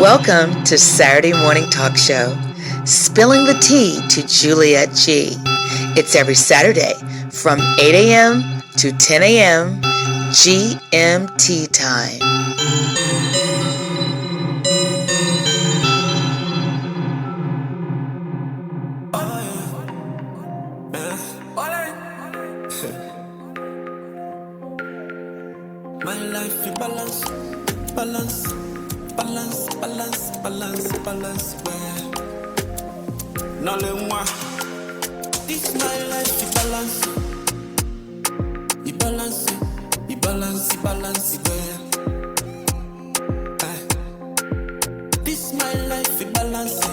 Welcome to Saturday Morning Talk Show, Spilling the Tea to Juliet G. It's every Saturday from 8 a.m. to 10 a.m. GMT time. My life in balance, balance, balance, balance, balance, balance, well. No le moi. This my life in balance. I balance, I balance, I balance, well. This my life in balance. I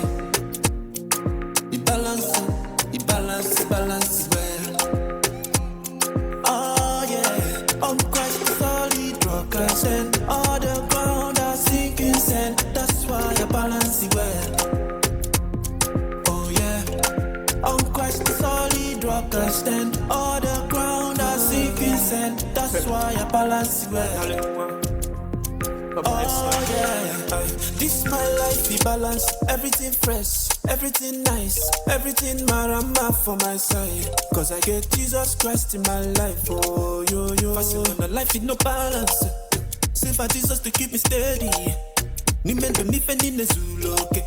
balance, I balance, I balance, well. Oh yeah, I'm Christ solid rock I stand. All the ground I sinking sand. That's why I balance it well. Oh yeah, I'm Christ solid rock I stand. All the ground I sinking sand. That's why I balance it well. Oh yeah, this my life, we balance. Everything fresh, everything nice, everything marama for my side. Cause I get Jesus Christ in my life, oh yo yo. Passing on a life with no balance. Save for Jesus to keep me steady. Ni men to me fending the Zulu, okay.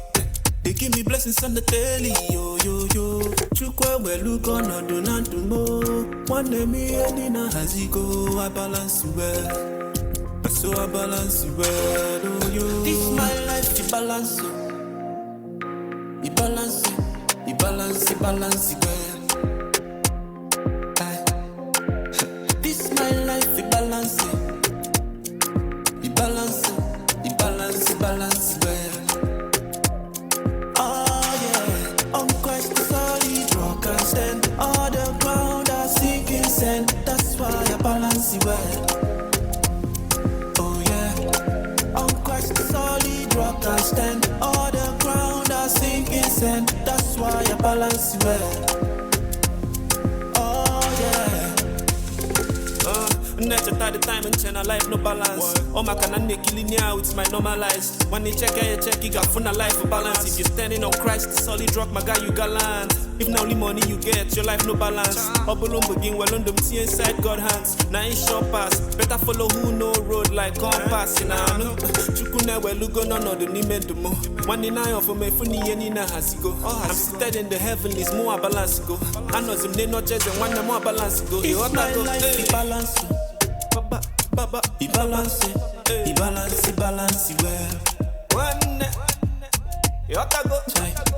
They give me blessings on the telly, yo yo yo. Chukwa welu gonna do not do more. One day me and Nina has he go, I balance well. So I balance it well, oh yo. This my life, you balance it. You balance it, you balance it, balance it well. This my life, you balance it. You balance it, you balance it, balance it well. Oh yeah, I'm Christ the solid rock I stand. All the ground I sinking sand. That's why I balance it well. Rock I stand, all the ground I sinking sand. That's why I balance well. Oh yeah. Net at the time and channel life no balance. Oh my can I killing now it's my normalized. When you check you got fun life for balance. If you're standing on Christ, the solid rock, my guy, you gallant. If now only money you get, your life no balance. Obulum begin well on them see inside God hands. Now in short pass, better follow who no road like compass. You know, Chukuna well look on the name to more. One in eye of me funny yenina has go. I'm seated in the heavenlies, more balance go. I know some not just and one more balance go. You want to go balance. Baba, he balance it, he balance it well. One, you ought to go.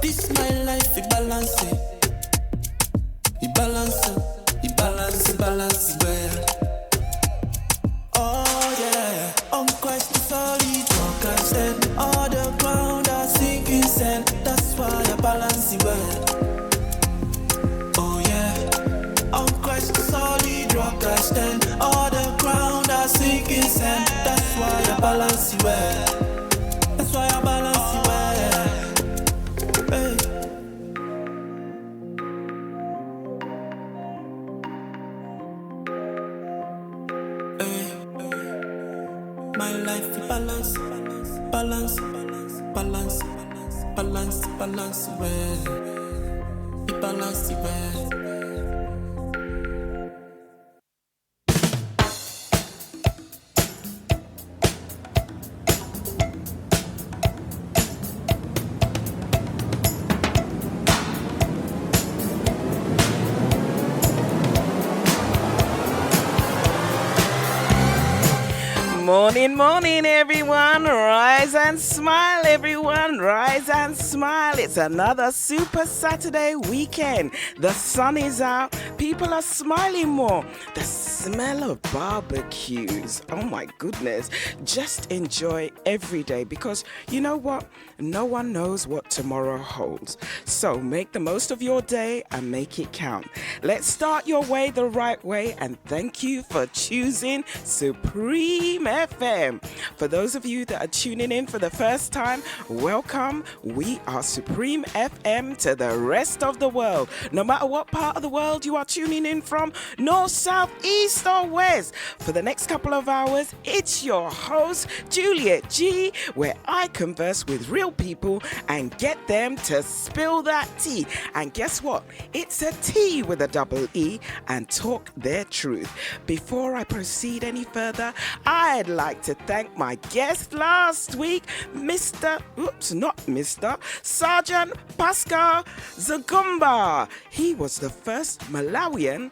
This my life, he balance it, he balance it, he balance it well. Oh yeah, I'm Christ the solid rock I stand. All the ground I sinking sand. That's why I balance it well. Oh yeah, I'm Christ the solid rock I stand. All the ground I sinking sand. That's why I balance it well. That's why I balance it well. Hey. Hey. My life is balance, balance, balance, balance, balance well. It balance it well. Morning, morning, everyone. Rise and smile, everyone. Rise and smile. It's another Super Saturday weekend. The sun is out. People are smiling more. The smell of barbecues. Oh, my goodness. Just enjoy every day because you know what? No one knows what tomorrow holds. So make the most of your day and make it count. Let's start your way the right way, and thank you for choosing Supreme FM. For those of you that are tuning in for the first time, welcome. We are Supreme FM to the rest of the world. No matter what part of the world you are tuning in from, north, south, east, East or West. For the next couple of hours, it's your host, Juliet G, where I converse with real people and get them to spill that tea. And guess what? It's a tea with a double E, and talk their truth. Before I proceed any further, I'd like to thank my guest last week, Sergeant Pascal Zagumba. He was the first Malawian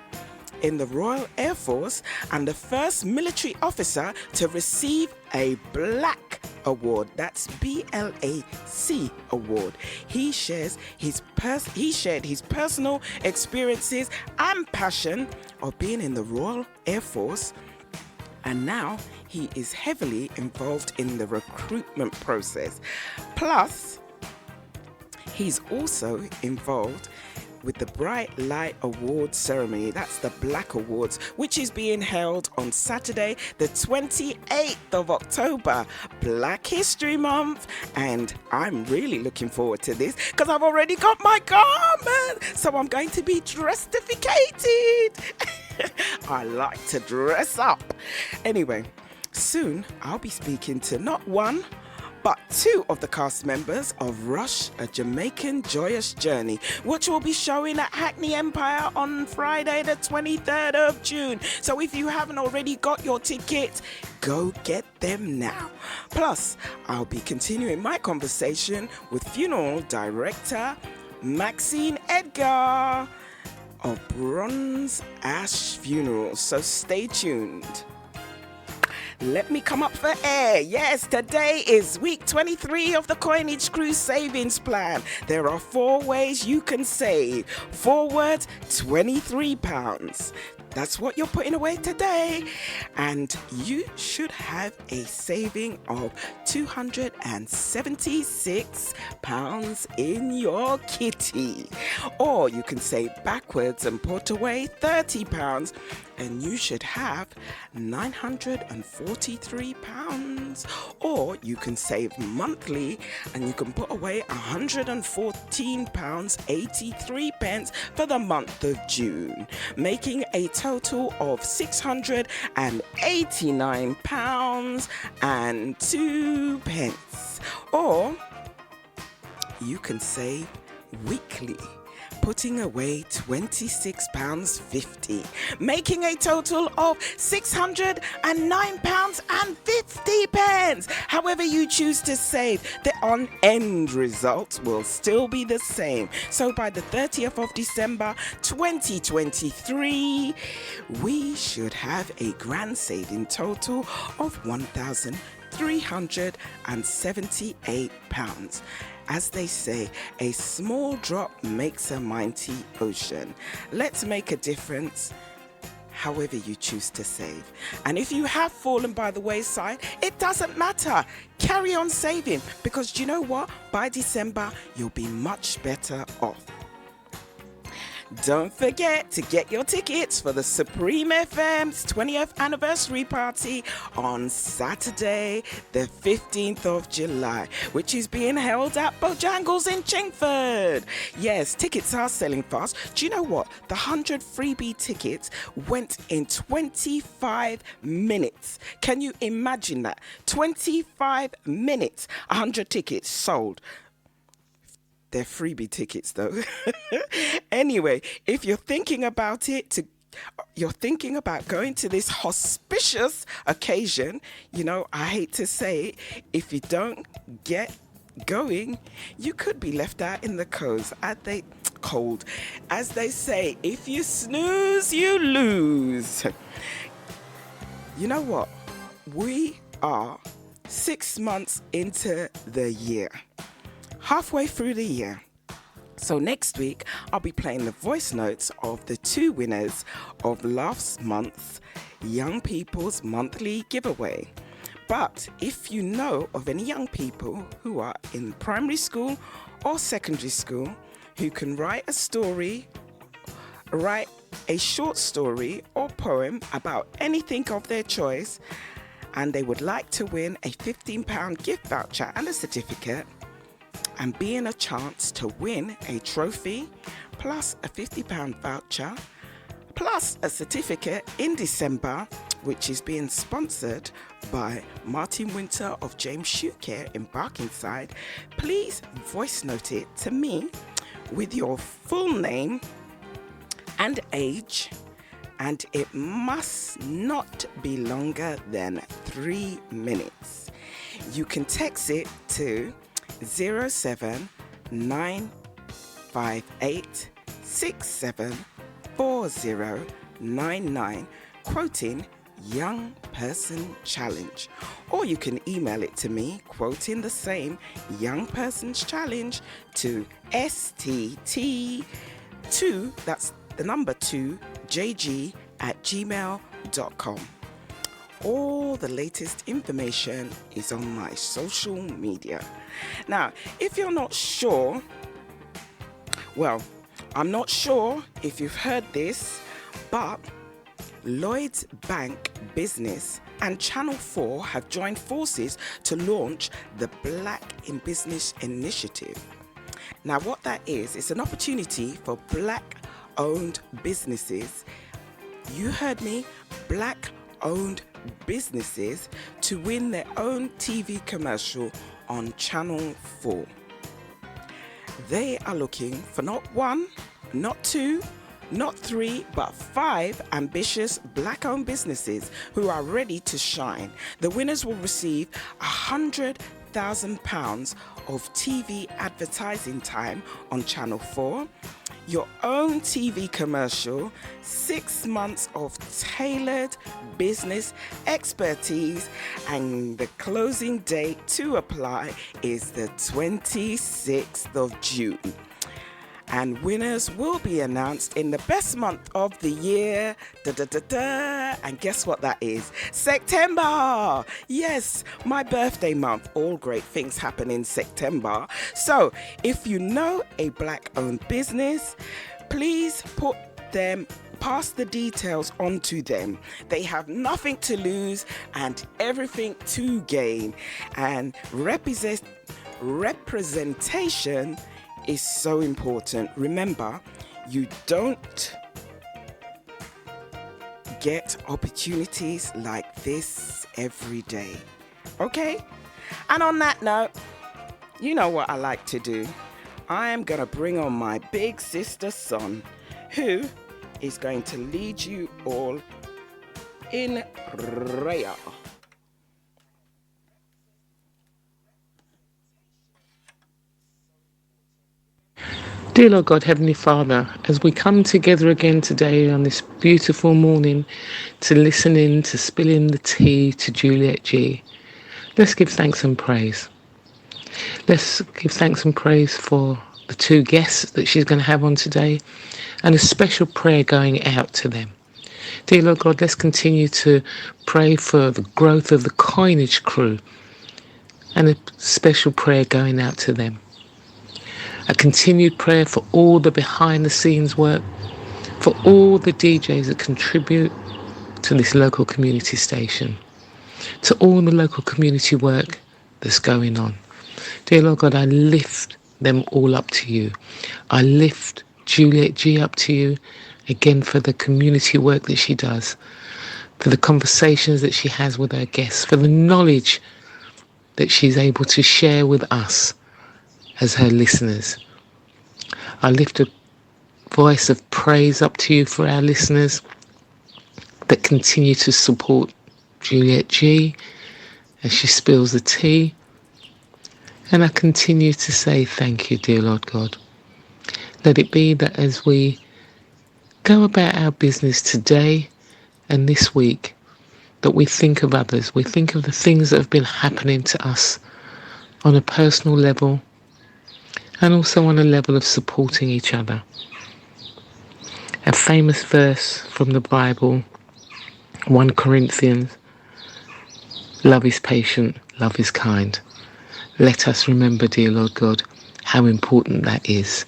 in the Royal Air Force and the first military officer to receive a Black Award. That's BLAC award. He shared his personal experiences and passion of being in the Royal Air Force, and now he is heavily involved in the recruitment process. Plus, he's also involved with the Bright Light Awards ceremony. That's the Black Awards, which is being held on Saturday, the 28th of October, Black History Month. And I'm really looking forward to this because I've already got my garment. So I'm going to be dressificated. I like to dress up. Anyway, soon I'll be speaking to not one, but two of the cast members of Rush, a Jamaican Joyous Journey, which will be showing at Hackney Empire on Friday the 23rd of June. So if you haven't already got your tickets, go get them now. Plus, I'll be continuing my conversation with funeral director Maxine Edgar of Bronze Ash Funerals. So stay tuned. Let me come up for air. Yes, today is week 23 of the Coinage Cruise Savings Plan. There are 4 ways you can save. Forward, £23. That's what you're putting away today. And you should have a saving of £276 in your kitty. Or you can save backwards and put away £30, and you should have £943. Or you can save monthly and you can put away £114.83 for the month of June, making a total of £689.02. Or you can save weekly, putting away £26.50, making a total of £609.50. However you choose to save, the end result will still be the same. So by the 30th of December 2023, we should have a grand saving total of £1,378. As they say, a small drop makes a mighty ocean. Let's make a difference however you choose to save. And if you have fallen by the wayside, it doesn't matter. Carry on saving, because do you know what? By December, you'll be much better off. Don't forget to get your tickets for the Supreme FM's 20th anniversary party on Saturday, the 15th of July, which is being held at Bojangles in Chingford. Yes, tickets are selling fast. Do you know what? The 100 freebie tickets went in 25 minutes. Can you imagine that? 25 minutes, 100 tickets sold. They're freebie tickets though. Anyway, if you're thinking about going to this auspicious occasion, I hate to say it, if you don't get going, you could be left out in the cold. As they say, if you snooze, you lose. You know what? We are 6 months into the year. Halfway through the year. So next week, I'll be playing the voice notes of the 2 winners of last month's Young People's Monthly Giveaway. But if you know of any young people who are in primary school or secondary school who can write a short story or poem about anything of their choice, and they would like to win a £15 gift voucher and a certificate, and be in a chance to win a trophy plus a £50 voucher, plus a certificate in December, which is being sponsored by Martin Winter of James Shoe Care in Barkingside. Please voice note it to me with your full name and age, and it must not be longer than 3 minutes. You can text it to 07958674099, quoting Young Person Challenge. Or you can email it to me, quoting the same Young Person's Challenge, to STT2, that's the number 2, jg@gmail.com. All the latest information is on my social media. Now, if you're not sure, well, I'm not sure if you've heard this, but Lloyd's Bank Business and Channel 4 have joined forces to launch the Black in Business initiative. Now, what that is, it's an opportunity for Black-owned businesses. You heard me, Black-owned businesses to win their own TV commercial on Channel 4. They are looking for not 1, not 2, not 3, but 5 ambitious Black-owned businesses who are ready to shine. The winners will receive £100,000 of TV advertising time on Channel 4, your own TV commercial, 6 months of tailored business expertise, and the closing date to apply is the 26th of June. And winners will be announced in the best month of the year. And guess what that is? September! Yes, my birthday month. All great things happen in September. So if you know a Black-owned business, please pass the details on to them. They have nothing to lose and everything to gain. And representation is so important. Remember, you don't get opportunities like this every day. Okay? And on that note, you know what I like to do. I am going to bring on my big sister son, who is going to lead you all in prayer. Dear Lord God, Heavenly Father, as we come together again today on this beautiful morning to listen in, to spill in the tea to Juliet G, let's give thanks and praise. Let's give thanks and praise for the 2 guests that she's going to have on today, and a special prayer going out to them. Dear Lord God, let's continue to pray for the growth of the coinage crew, and a special prayer going out to them. A continued prayer for all the behind the scenes work, for all the DJs that contribute to this local community station, to all the local community work that's going on. Dear Lord God, I lift them all up to you. I lift Juliet G up to you, again for the community work that she does, for the conversations that she has with her guests, for the knowledge that she's able to share with us as her listeners. I lift a voice of praise up to you for our listeners that continue to support Juliet G as she spills the tea. And I continue to say thank you, dear Lord God. Let it be that as we go about our business today and this week, that we think of others, we think of the things that have been happening to us on a personal level, and also on a level of supporting each other. A famous verse from the Bible, 1 Corinthians, love is patient, love is kind. Let us remember, dear Lord God, how important that is.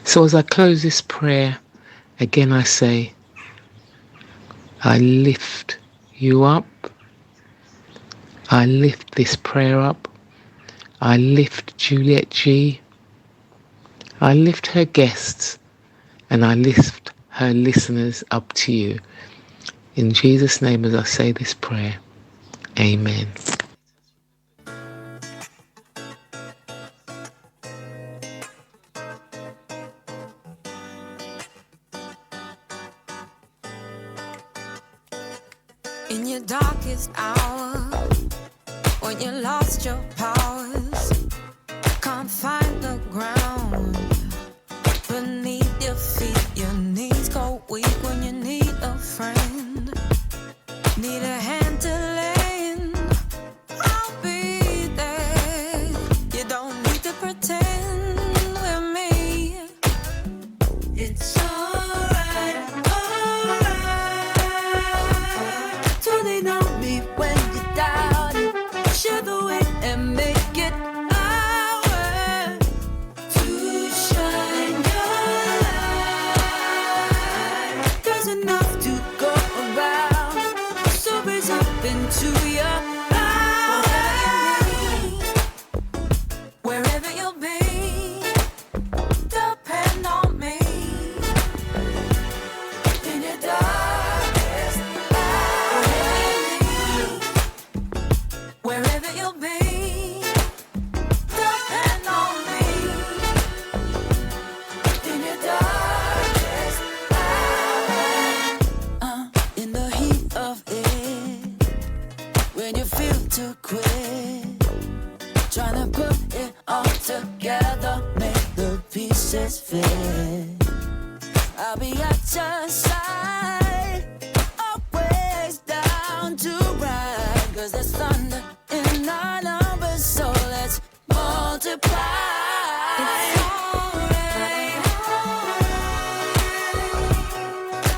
So as I close this prayer, again I say, I lift you up. I lift this prayer up. I lift Juliet G. I lift her guests, and I lift her listeners up to you. In Jesus' name, as I say this prayer, amen. In your darkest hour, when you lost your powers, can't find the ground beneath your feet, your knees go weak when you need a friend, need a hand to lend. I'll be there. You don't need to pretend with me. It's alright, alright. Do they know me when you're down? Share the way and make it ours to shine your light. There's enough to go around, so raise up into your power. Wherever you'll be, depend on me. In your darkest hour, wherever you'll be, depend on me. In your darkest hour, in the heat of it, when you feel to quit, trying to put it all together, make the pieces fit. I'll be at your side, always down to ride, 'cause there's thunder in our numbers, so let's multiply. It's alright,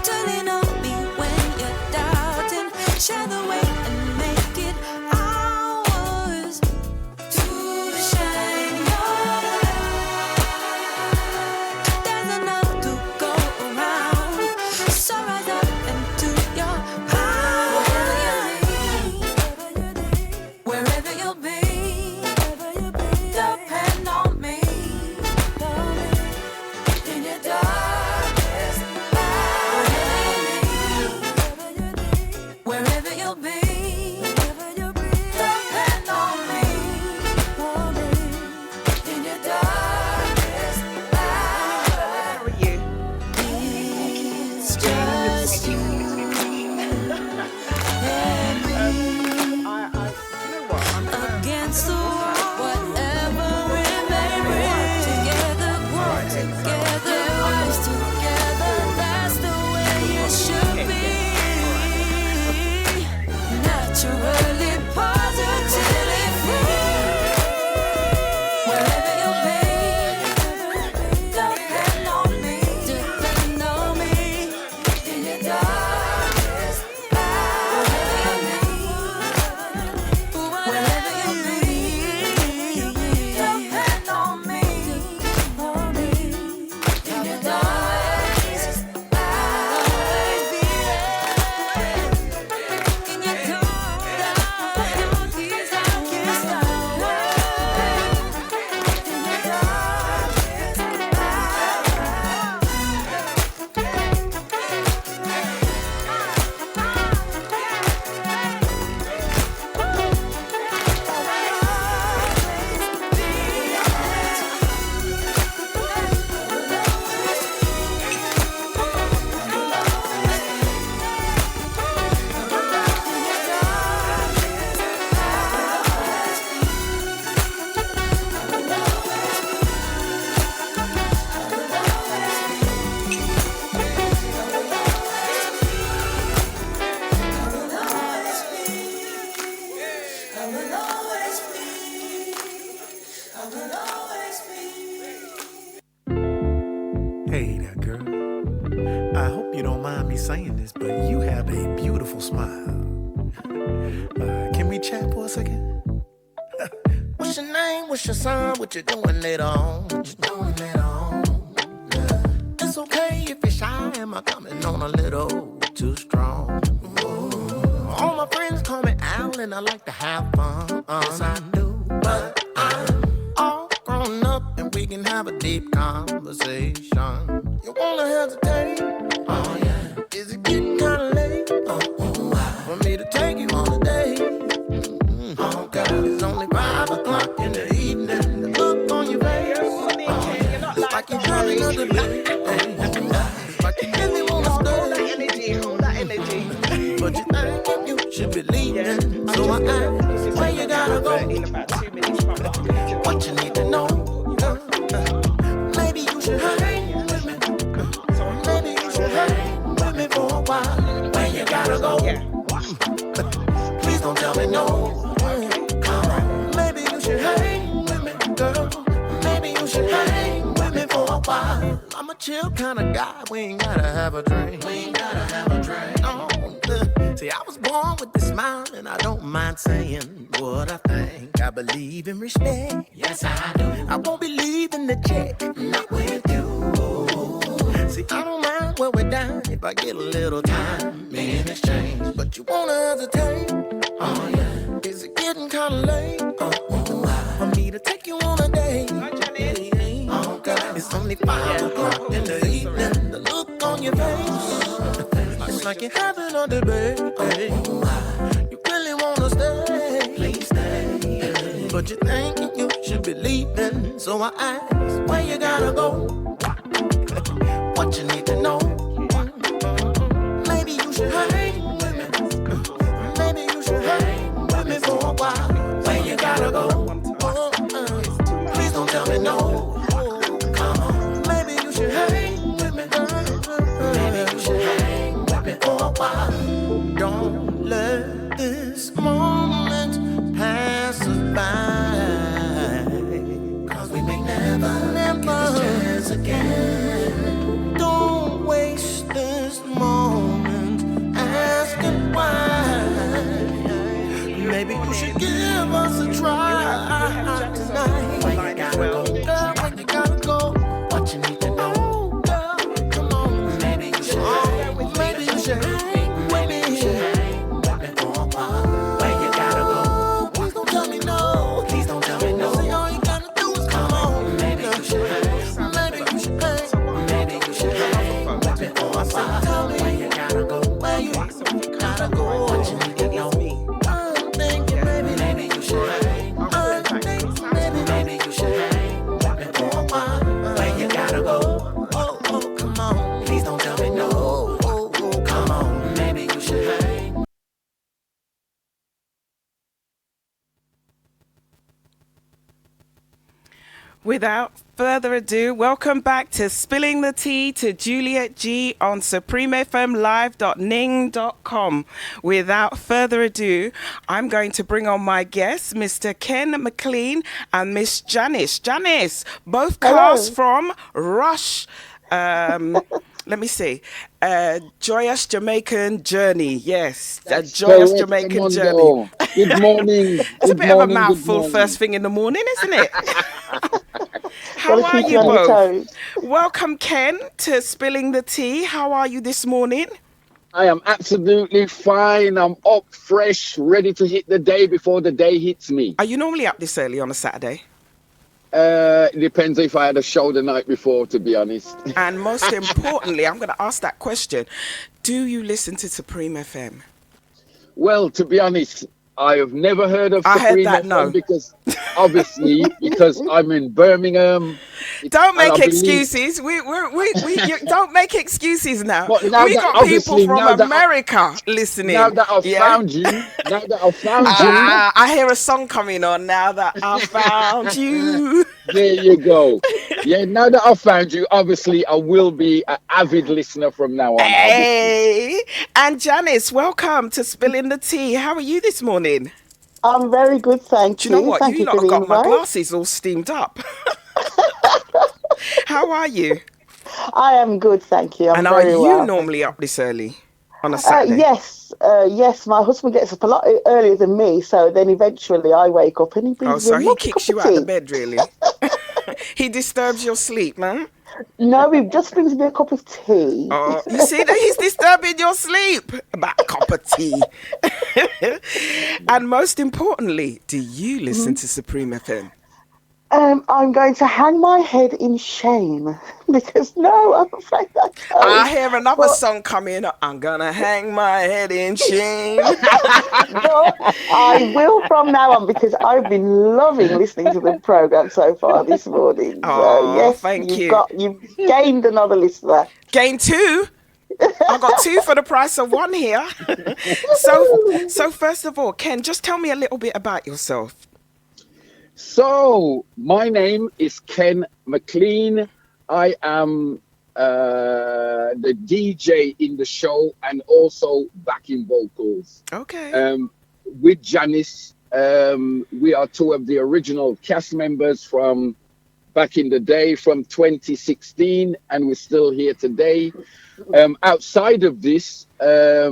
to lean on me when you're doubting, share the way and make it ours to shine your light. There's enough to go around, so rise up into your power. Wherever you'll be, depend on me. In your darkest hour, wherever you'll be, depend on me. In your darkest hour, How are you? it's just you and me. You know what? Against the wall, whatever it may bring. Together, grow together, rise together. That's the way it should be. Naturally, positively free. Wherever you'll be, depend on me. Depend on me. In your darkest hour, wherever you'll be, depend on me. In your darkest hour, in your darkest Hey there, girl. I hope you don't mind me saying this, but you have a beautiful smile. Can we chat for a second? What's your name? What's your sign? What you doing later on? What you doing later on? Yeah. It's okay if you're shy. Am I coming on a little too strong? Ooh. All my friends call me Al, and I like to have fun. Yes, I do. But I'm all grown up, and we can have a deep conversation. You wanna hesitate? Oh yeah. Is it getting kinda late? For me to take you on a date? Oh girl, it's only 5 o'clock in the evening. The look on your face. Like you're trying to debate. Like you really wanna stay. Hold that energy. But you think you should be leaving. So I ask, where you gotta go? In about 2 minutes from now. What you need to know? Maybe you should hang with me. Maybe you should hang with me for a while. Where you gotta go? Please don't tell me no. Come on. Maybe you should hang with me, girl. Maybe you should hang with me for a while. I'm a chill kind of guy. We ain't gotta have a drink. No. See, I was born with this smile, and I don't mind saying what I think. I believe in respect. Yes, I do. I won't be leaving the check. Not with you. See, I don't mind where we're down if I get a little time in exchange. But you wanna hesitate? Oh yeah. Is it getting kinda late? For me to take you on a date? Oh God, it's only 5 o'clock in the evening. The look on your face, it's like you're having a debate. You really wanna stay? Please stay. But you think you should be leaving. So I ask, where you gotta go? What you need to know? Maybe you should hang with me. Maybe you should hang with me for a while. Where you gotta go? Please don't tell me no. Come on. Maybe you should hang with me. Maybe you should hang with me for a while. Don't let this moment pass us by. 'Cause we may never get this chance again. Don't waste this moment asking why. Maybe you should give us a try tonight. Where you gotta go, girl? Where you gotta go? What you need to know, girl? Come on. Maybe you should hang. Maybe you should hang. Maybe you should hang with me for a while. Where you gotta go? Please don't tell me no. Please don't tell me no. See, all you gotta do is come on. Maybe you should hang. Maybe you should hang. Maybe you should hang with me for a while. Tell me where you gotta go. Where you gotta go? What you need to know? I'm thinking maybe you should hang. I'm thinking maybe you should hang with me for a while. Where you gotta go? Oh, come on. Please don't tell me no. Oh, come on. Maybe you should hang. Without further ado, welcome back to Spilling the Tea to Juliet G on supremefmlive.ning.com. Without further ado, I'm going to bring on my guests, Mr. Ken McLean and Miss Janice. Janice, both cast from Rush. Let me see. Joyous Jamaican Journey. Yes, Joyous Jamaican Journey. Good morning. It's a bit of a mouthful first thing in the morning, isn't it? How are you both? Welcome, Ken, to Spilling the Tea. How are you this morning? I am absolutely fine. I'm up, fresh, ready to hit the day before the day hits me. Are you normally up this early on a Saturday? It depends if I had a show the night before, to be honest. And most importantly, I'm going to ask that question. Do you listen to Supreme FM? Well, to be honest, I have never heard of I Supreme heard that, FM no. because I'm in Birmingham. Don't make excuses. We you, don't make excuses now. But now We that- got people obviously, from now that America listening. Now that I've found you, I hear a song coming on now that I found you. There you go. Yeah, now that I've found you, obviously I will be an avid listener from now on. Hey, and Janice, welcome to Spilling the Tea. How are you this morning? I'm very good, thank Do you. you know what? Thank You for lot the got my invite. glasses all steamed up. How are you? I am good, thank you. I'm And are very you well. normally up this early on a Saturday? Yes, my husband gets up a lot earlier than me, so then eventually I wake up and he brings Oh, so me a he lovely kicks cup you of out of tea. bed, really? He disturbs your sleep, man. No, he just brings me a cup of tea. Oh, you see that he's disturbing your sleep. About a cup of tea. And most importantly, do you listen to Supreme FM? I'm going to hang my head in shame because no, I'm afraid I I don't. hear another But, song coming. I'm gonna hang my head in shame. but I will from now on because I've been loving listening to the program so far this morning. So Oh, yes, thank you. you've gained another listener. Gain two. I got two for the price of one here. So first of all, Ken, just tell me a little bit about yourself. So, my name is Ken McLean. I am the DJ in the show and also backing vocals. Okay. With Janice, we are two of the original cast members from back in the day, from 2016, and we're still here today. Outside of this, I've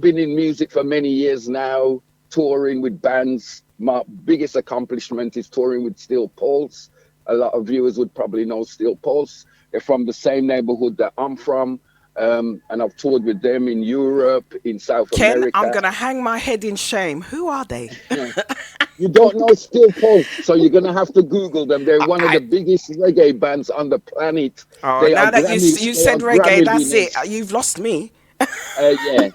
been in music for many years now, touring with bands. My biggest accomplishment is touring with Steel Pulse. A lot of viewers would probably know Steel Pulse. They're from the same neighborhood that I'm from. And I've toured with them in Europe, in South Ken, America. I'm gonna hang my head in shame. Who are they? You don't know Steel Pulse, so you're going to have to Google them. They're one of the biggest reggae bands on the planet. Oh, They now are that Grammy, you they said are reggae, Grammy that's winners. it. You've lost me. They're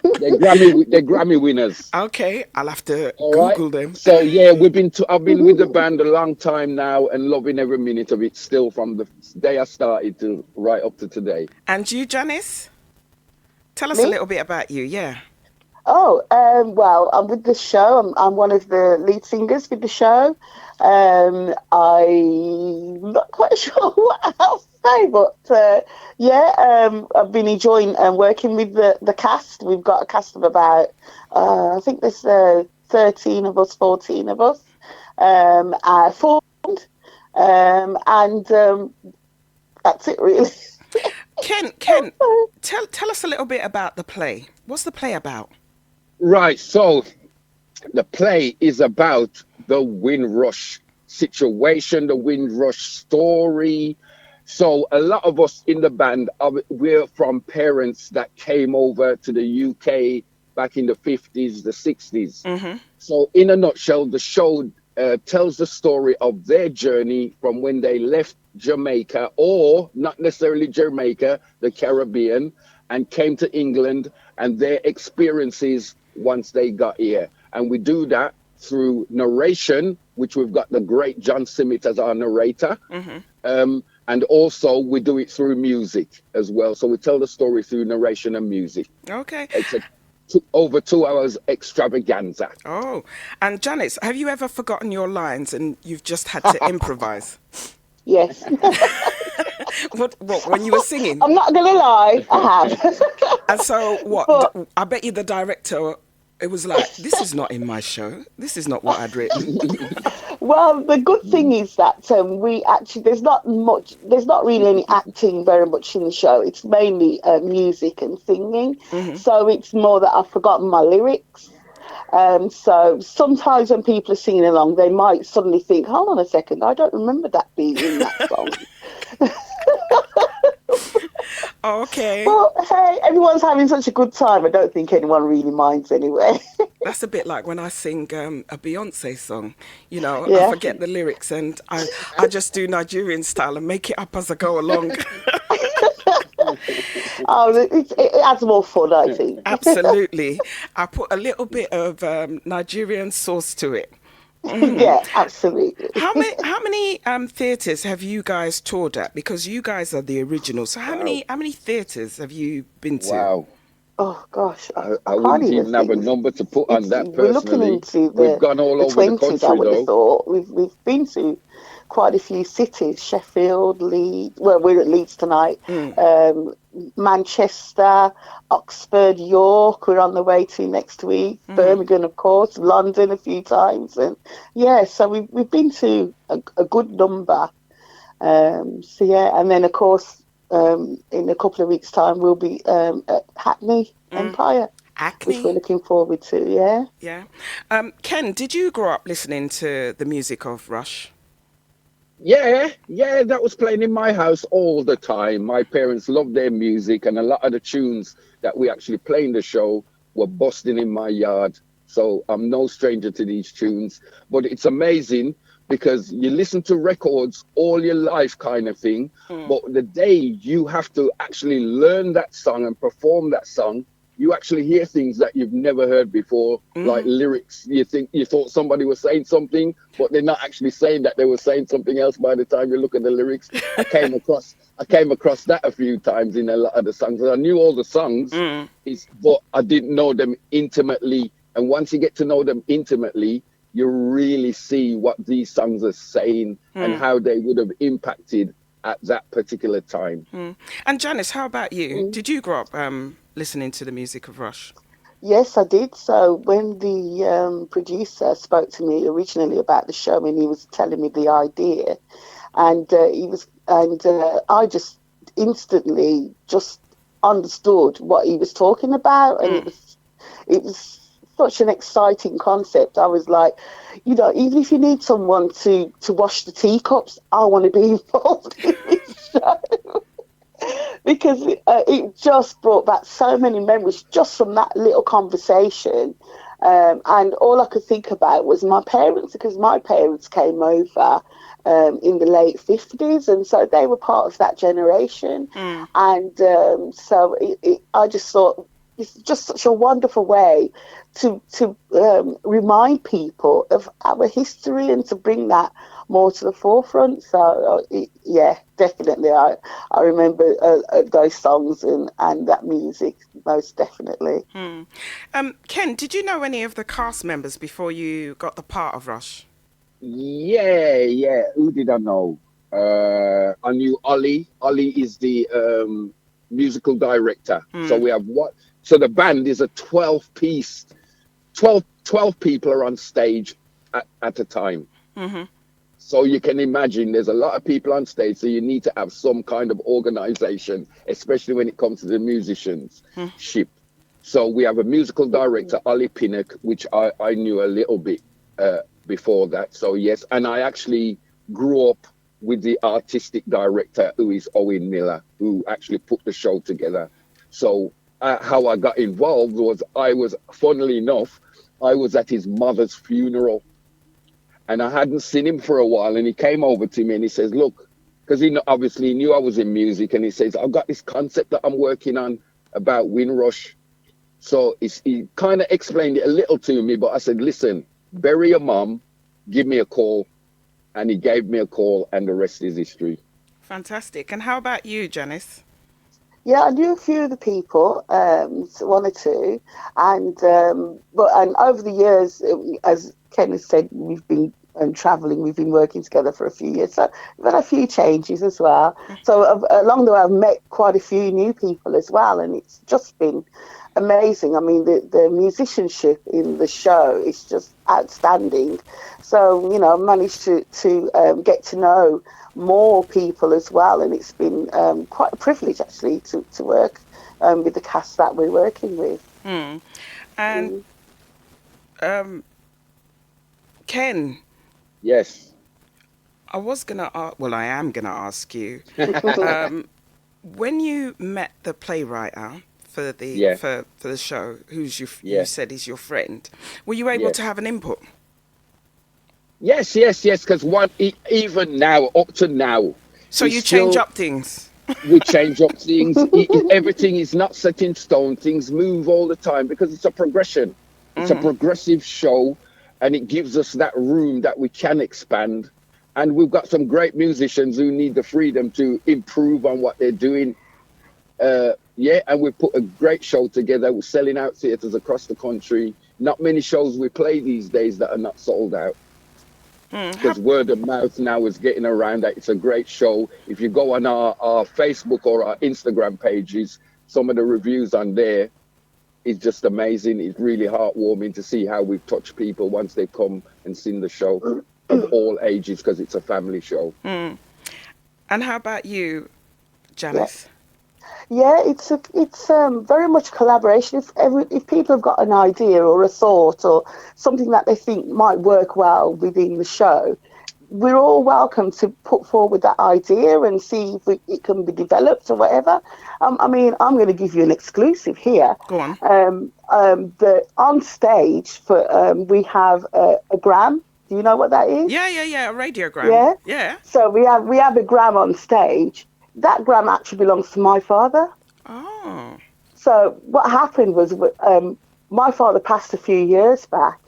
Grammy winners. Okay, I'll have to All Google right. them. So I've been with the band a long time now and loving every minute of it still from the day I started to right up to today. And you, Janice? Tell us a Me? little bit about you, yeah. Oh, well, I'm with the show. I'm one of the lead singers with the show. I'm not quite sure what else to say, but I've been enjoying working with the cast. We've got a cast of about, I think there's 13 of us, 14 of us, formed, and that's it really. Ken, tell us a little bit about the play. What's the play about? Right. So the play is about the Windrush situation, the Windrush story. So a lot of us in the band, we're from parents that came over to the UK back in the 50s, the 60s. Mm-hmm. So in a nutshell, the show tells the story of their journey from when they left Jamaica, or not necessarily Jamaica, the Caribbean, and came to England, and their experiences once they got here. And we do that through narration, which we've got the great John Simmet as our narrator. Mm-hmm. And also we do it through music as well. So we tell the story through narration and music. Okay. It's over 2 hours extravaganza. Oh, and Janice, have you ever forgotten your lines and you've just had to improvise? Yes. What, when you were singing? I'm not going to lie, I have. And so what? But- I bet you the director, it was like, this is not in my show. This is not what I'd written. Well, the good thing is that we actually there's not really any acting very much in the show. It's mainly music and singing. Mm-hmm. So it's more that I've forgotten my lyrics. So sometimes when people are singing along, they might suddenly think, "Hold on a second, I don't remember that being in that song." Okay. Well, hey, everyone's having such a good time. I don't think anyone really minds anyway. That's a bit like when I sing a Beyonce song. You know, Yeah. I forget the lyrics and I just do Nigerian style and make it up as I go along. Oh, it adds more fun, I think. Absolutely. I put a little bit of Nigerian sauce to it. Yeah, absolutely. How many theatres have you guys toured at? Because you guys are the originals. So how many theatres have you been to? Wow. Oh gosh, I can't wouldn't even have a think. number to put on that We're looking personally. into We've gone all over the 20s, country I would have though. thought. We've been to quite a few cities: Sheffield, Leeds. Well, we're at Leeds tonight. Manchester, Oxford, York. We're on the way to next week. Birmingham, of course. London a few times, and yeah. So we've been to a good number. So yeah, and then of course. In a couple of weeks' time, we'll be at Hackney Empire, Acne? which we're looking forward to. Yeah. Yeah. Ken, did you grow up listening to the music of Rush? Yeah, that was playing in my house all the time. My parents loved their music, and a lot of the tunes that we actually play in the show were busting in my yard. So I'm no stranger to these tunes. But it's amazing because you listen to records all your life kind of thing. But the day you have to actually learn that song and perform that song, you actually hear things that you've never heard before, like lyrics. You thought somebody was saying something, but they're not actually saying that. They were saying something else by the time you look at the lyrics. I came across that a few times in a lot of the songs. I knew all the songs, but I didn't know them intimately. And once you get to know them intimately, you really see what these songs are saying and how they would have impacted at that particular time. And Janice, how about you? Did you grow up listening to the music of Rush? Yes, I did. So when the producer spoke to me originally about the show, and he was telling me the idea, and I just instantly just understood what he was talking about, and it was such an exciting concept. I was like, even if you need someone to wash the teacups, I want to be involved in this show. Because it just brought back so many memories just from that little conversation. And all I could think about was my parents, because my parents came over in the late 50s, and so they were part of that generation. And so I just thought, it's just such a wonderful way to remind people of our history and to bring that more to the forefront. So yeah, definitely I remember those songs and that music, most definitely. Ken, did you know any of the cast members before you got the part of Rush? Yeah. Who did I know? I knew Ollie. Ollie is the musical director. So we have so the band is a 12 people are on stage at a time. So you can imagine there's a lot of people on stage, so you need to have some kind of organization, especially when it comes to the musicianship. So we have a musical director, Ollie Pinnock, which I knew a little bit before that. So yes, and I actually grew up with the artistic director, who is Owen Miller, who actually put the show together. So how I got involved was, funnily enough, I was at his mother's funeral, and I hadn't seen him for a while, and he came over to me and he says, look, because he obviously knew I was in music, and he says, I've got this concept that I'm working on about Windrush. So he kind of explained it a little to me, but I said, listen, bury your mum, give me a call. And he gave me a call, and the rest is history. Fantastic. And how about you, Janice? Yeah, I knew a few of the people, one or two, and over the years, as Ken has said, we've been travelling, we've been working together for a few years, so we've had a few changes as well. So along the way, I've met quite a few new people as well, and it's just been amazing. I mean, the musicianship in the show is just outstanding. So, I managed to get to know more people as well, and it's been quite a privilege actually to work with the cast that we're working with. And Ken, yes, I am gonna ask you when you met the playwright for the show, who's you said is your friend, were you able to have an input? Yes, because even now, up to now. So you change up things? We change up things. Everything is not set in stone. Things move all the time because it's a progression. It's a progressive show, and it gives us that room that we can expand. And we've got some great musicians who need the freedom to improve on what they're doing. And we put a great show together. We're selling out theatres across the country. Not many shows we play these days that are not sold out. Because word of mouth now is getting around that it's a great show. If you go on our Facebook or our Instagram pages, some of the reviews on there is just amazing. It's really heartwarming to see how we've touched people once they come and seen the show of all ages, because it's a family show. And how about you, Janice? Yeah, it's very much collaboration. If people have got an idea or a thought or something that they think might work well within the show, we're all welcome to put forward that idea and see if it can be developed or whatever. I mean, I'm going to give you an exclusive here. Go on. On stage we have a gram Do you know what that is? Yeah, a radiogram. Yeah. Yeah. So we have a gram on stage. That gram actually belongs to my father. Oh. So what happened was, my father passed a few years back,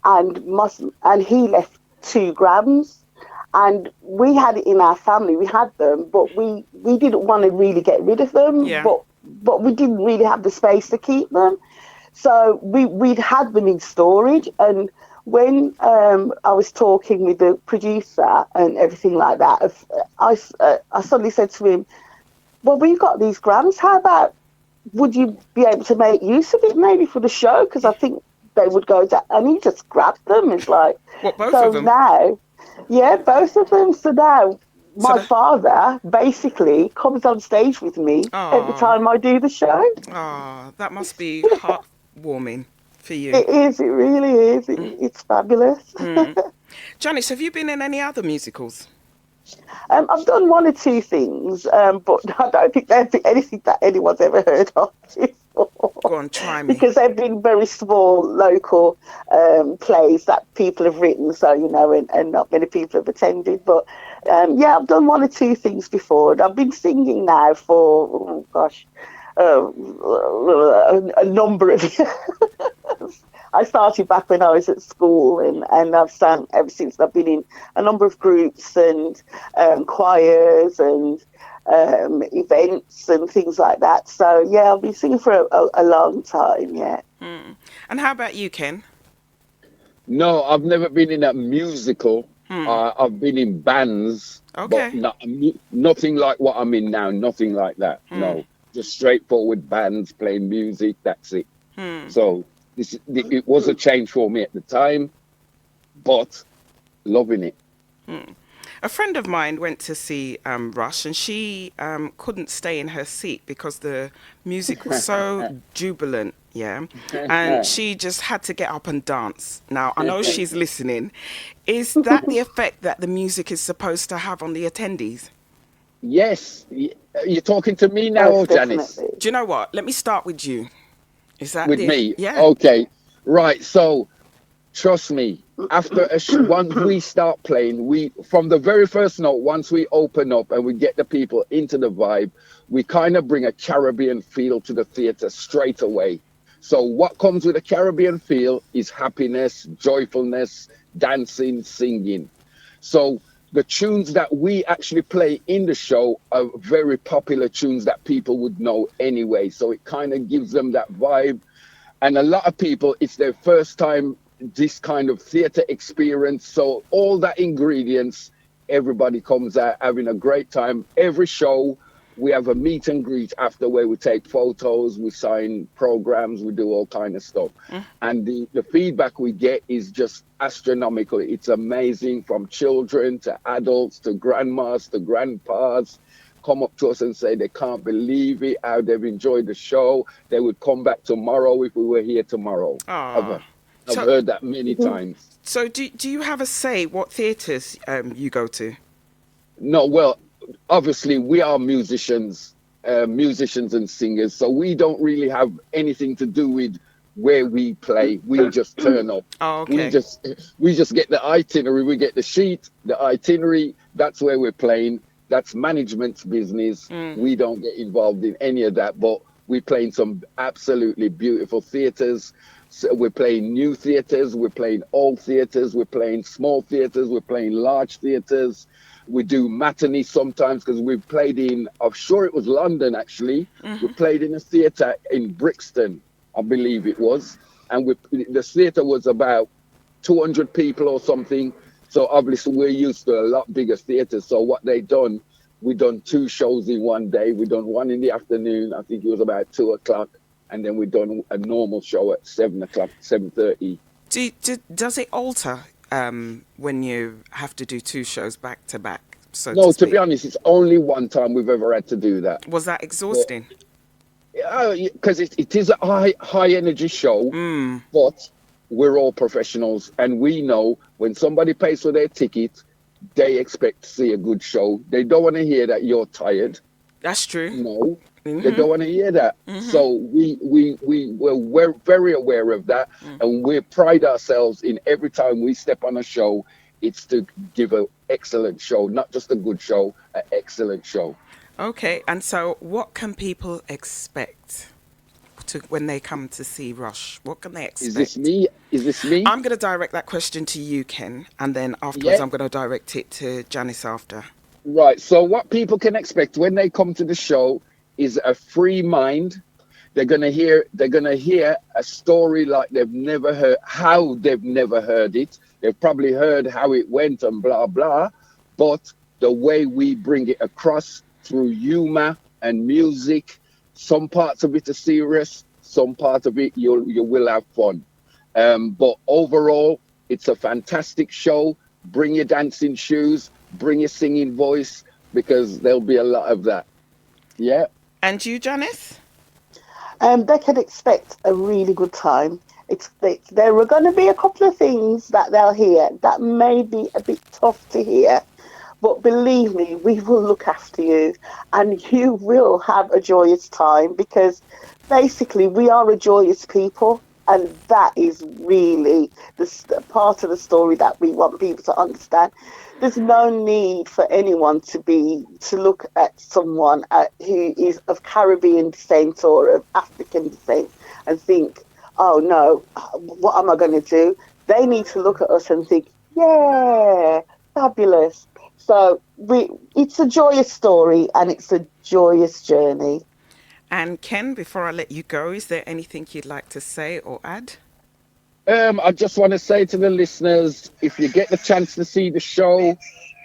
and he left 2 grams, and we had it in our family. We had them, but we didn't want to really get rid of them. Yeah. But we didn't really have the space to keep them. So we'd had them in storage, and when I was talking with the producer and everything like that, I suddenly said to him, well, we've got these grams. How about, would you be able to make use of it maybe for the show? Because I think they would go down. And he just grabbed them. It's like, what, both so of them? now, yeah, both of them. So now my father basically comes on stage with me every time I do the show. Oh, that must be heartwarming for you. It is. It really is. It's fabulous. Janice, have you been in any other musicals? I've done 1 or 2 things, but I don't think there's anything that anyone's ever heard of before. Go on, try me. Because they've been very small, local plays that people have written, so, and not many people have attended. But, yeah, I've done 1 or 2 things before. And I've been singing now for, a number of years. I started back when I was at school, and I've sang ever since. I've been in a number of groups and choirs and events and things like that. So, yeah, I've been singing for a long time, yeah. And how about you, Ken? No, I've never been in a musical. I've been in bands, okay, but nothing like what I'm in now, nothing like that. No, just straightforward bands, playing music, that's it. So it was a change for me at the time, but loving it. A friend of mine went to see Rush, and she couldn't stay in her seat because the music was so jubilant, yeah, and she just had to get up and dance. Now, I know she's listening. Is that the effect that the music is supposed to have on the attendees? Yes. You're talking to me now, or Janice? Do you know what? Let me start with you. Is that with me? Yeah. Okay. Right. So, trust me. After once we start playing, from the very first note, once we open up and we get the people into the vibe, we kind of bring a Caribbean feel to the theatre straight away. So what comes with a Caribbean feel is happiness, joyfulness, dancing, singing. So the tunes that we actually play in the show are very popular tunes that people would know anyway. So it kind of gives them that vibe. And a lot of people, it's their first time this kind of theatre experience. So all that ingredients, everybody comes out having a great time. Every show, we have a meet and greet after where we take photos, we sign programs, we do all kind of stuff. And the feedback we get is just astronomical. It's amazing, from children to adults to grandmas to grandpas. Come up to us and say they can't believe it, how they've enjoyed the show. They would come back tomorrow if we were here tomorrow. I've heard that many times. So do you have a say what theatres you go to? No, well, obviously we are musicians and singers, so we don't really have anything to do with where we play. We just turn up. Okay. We just get the itinerary, we get the sheet, the itinerary, that's where we're playing. That's management's business. We don't get involved in any of that, but we play in some absolutely beautiful theatres. So we're playing new theatres, we're playing old theatres, we're playing small theatres, we're playing large theatres. We do matinee sometimes, because we've played in, I'm sure it was London actually. We played in a theatre in Brixton, I believe it was. And the theatre was about 200 people or something. So obviously we're used to a lot bigger theatres. So what we done 2 shows in one day. We done one in the afternoon, I think it was about 2:00. And then we done a normal show at 7:00, 7:30. Does it alter when you have to do 2 shows back to back? No, to be honest, it's only one time we've ever had to do that. Was that exhausting? Because it is a high energy show, but we're all professionals, and we know when somebody pays for their ticket, they expect to see a good show. They don't want to hear that you're tired. That's true. No, They don't want to hear that. So we're very aware of that, and we pride ourselves in every time we step on a show, it's to give an excellent show, not just a good show, an excellent show. Okay, and so what can people expect when they come to see Rush? What can they expect? Is this me? Is this me? I'm going to direct that question to you, Ken, and then afterwards Yeah. I'm going to direct it to Janice after. Right. So what people can expect when they come to the show is a free mind. They're gonna hear a story like they've never heard, how they've never heard it. They've probably heard how it went and blah blah, but the way we bring it across through humor and music, some parts of it are serious, some part of it you will have fun. But overall, it's a fantastic show. Bring your dancing shoes, bring your singing voice, because there'll be a lot of that. Yeah. And you, Janice? They can expect a really good time. There are going to be a couple of things that they'll hear that may be a bit tough to hear, but believe me, we will look after you, and you will have a joyous time, because basically we are a joyous people, and that is really the part of the story that we want people to understand. There's no need for anyone to look at someone who is of Caribbean descent or of African descent and think, oh no, what am I going to do? They need to look at us and think, yeah, fabulous. So it's a joyous story, and it's a joyous journey. And Ken, before I let you go, is there anything you'd like to say or add? I just want to say to the listeners, if you get the chance to see the show,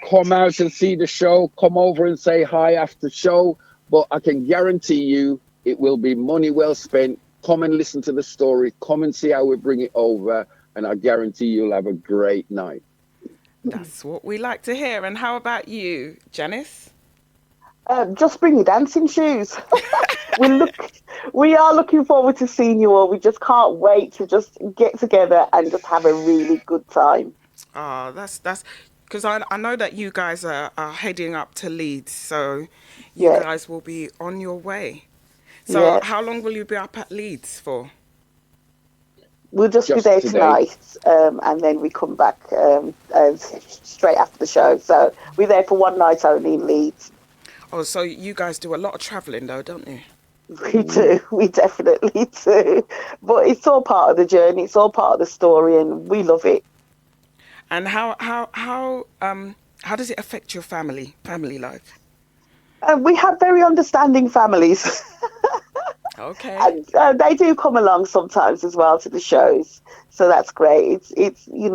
come out and see the show. Come over and say hi after show. But I can guarantee you it will be money well spent. Come and listen to the story. Come and see how we bring it over. And I guarantee you'll have a great night. That's what we like to hear. And how about you, Janice? Just bring your dancing shoes. We are looking forward to seeing you all. We just can't wait to just get together and just have a really good time. Oh, that's because I know that you guys are heading up to Leeds, so you guys will be on your way. So how long will you be up at Leeds for? We'll just be there today. tonight, and then we come back straight after the show. So we're there for one night only in Leeds. Oh, so you guys do a lot of travelling though, don't you? We do. We definitely do. But it's all part of the journey. It's all part of the story, and we love it. And how does it affect your family life? We have very understanding families. Okay. And they do come along sometimes as well to the shows, so that's great. It's we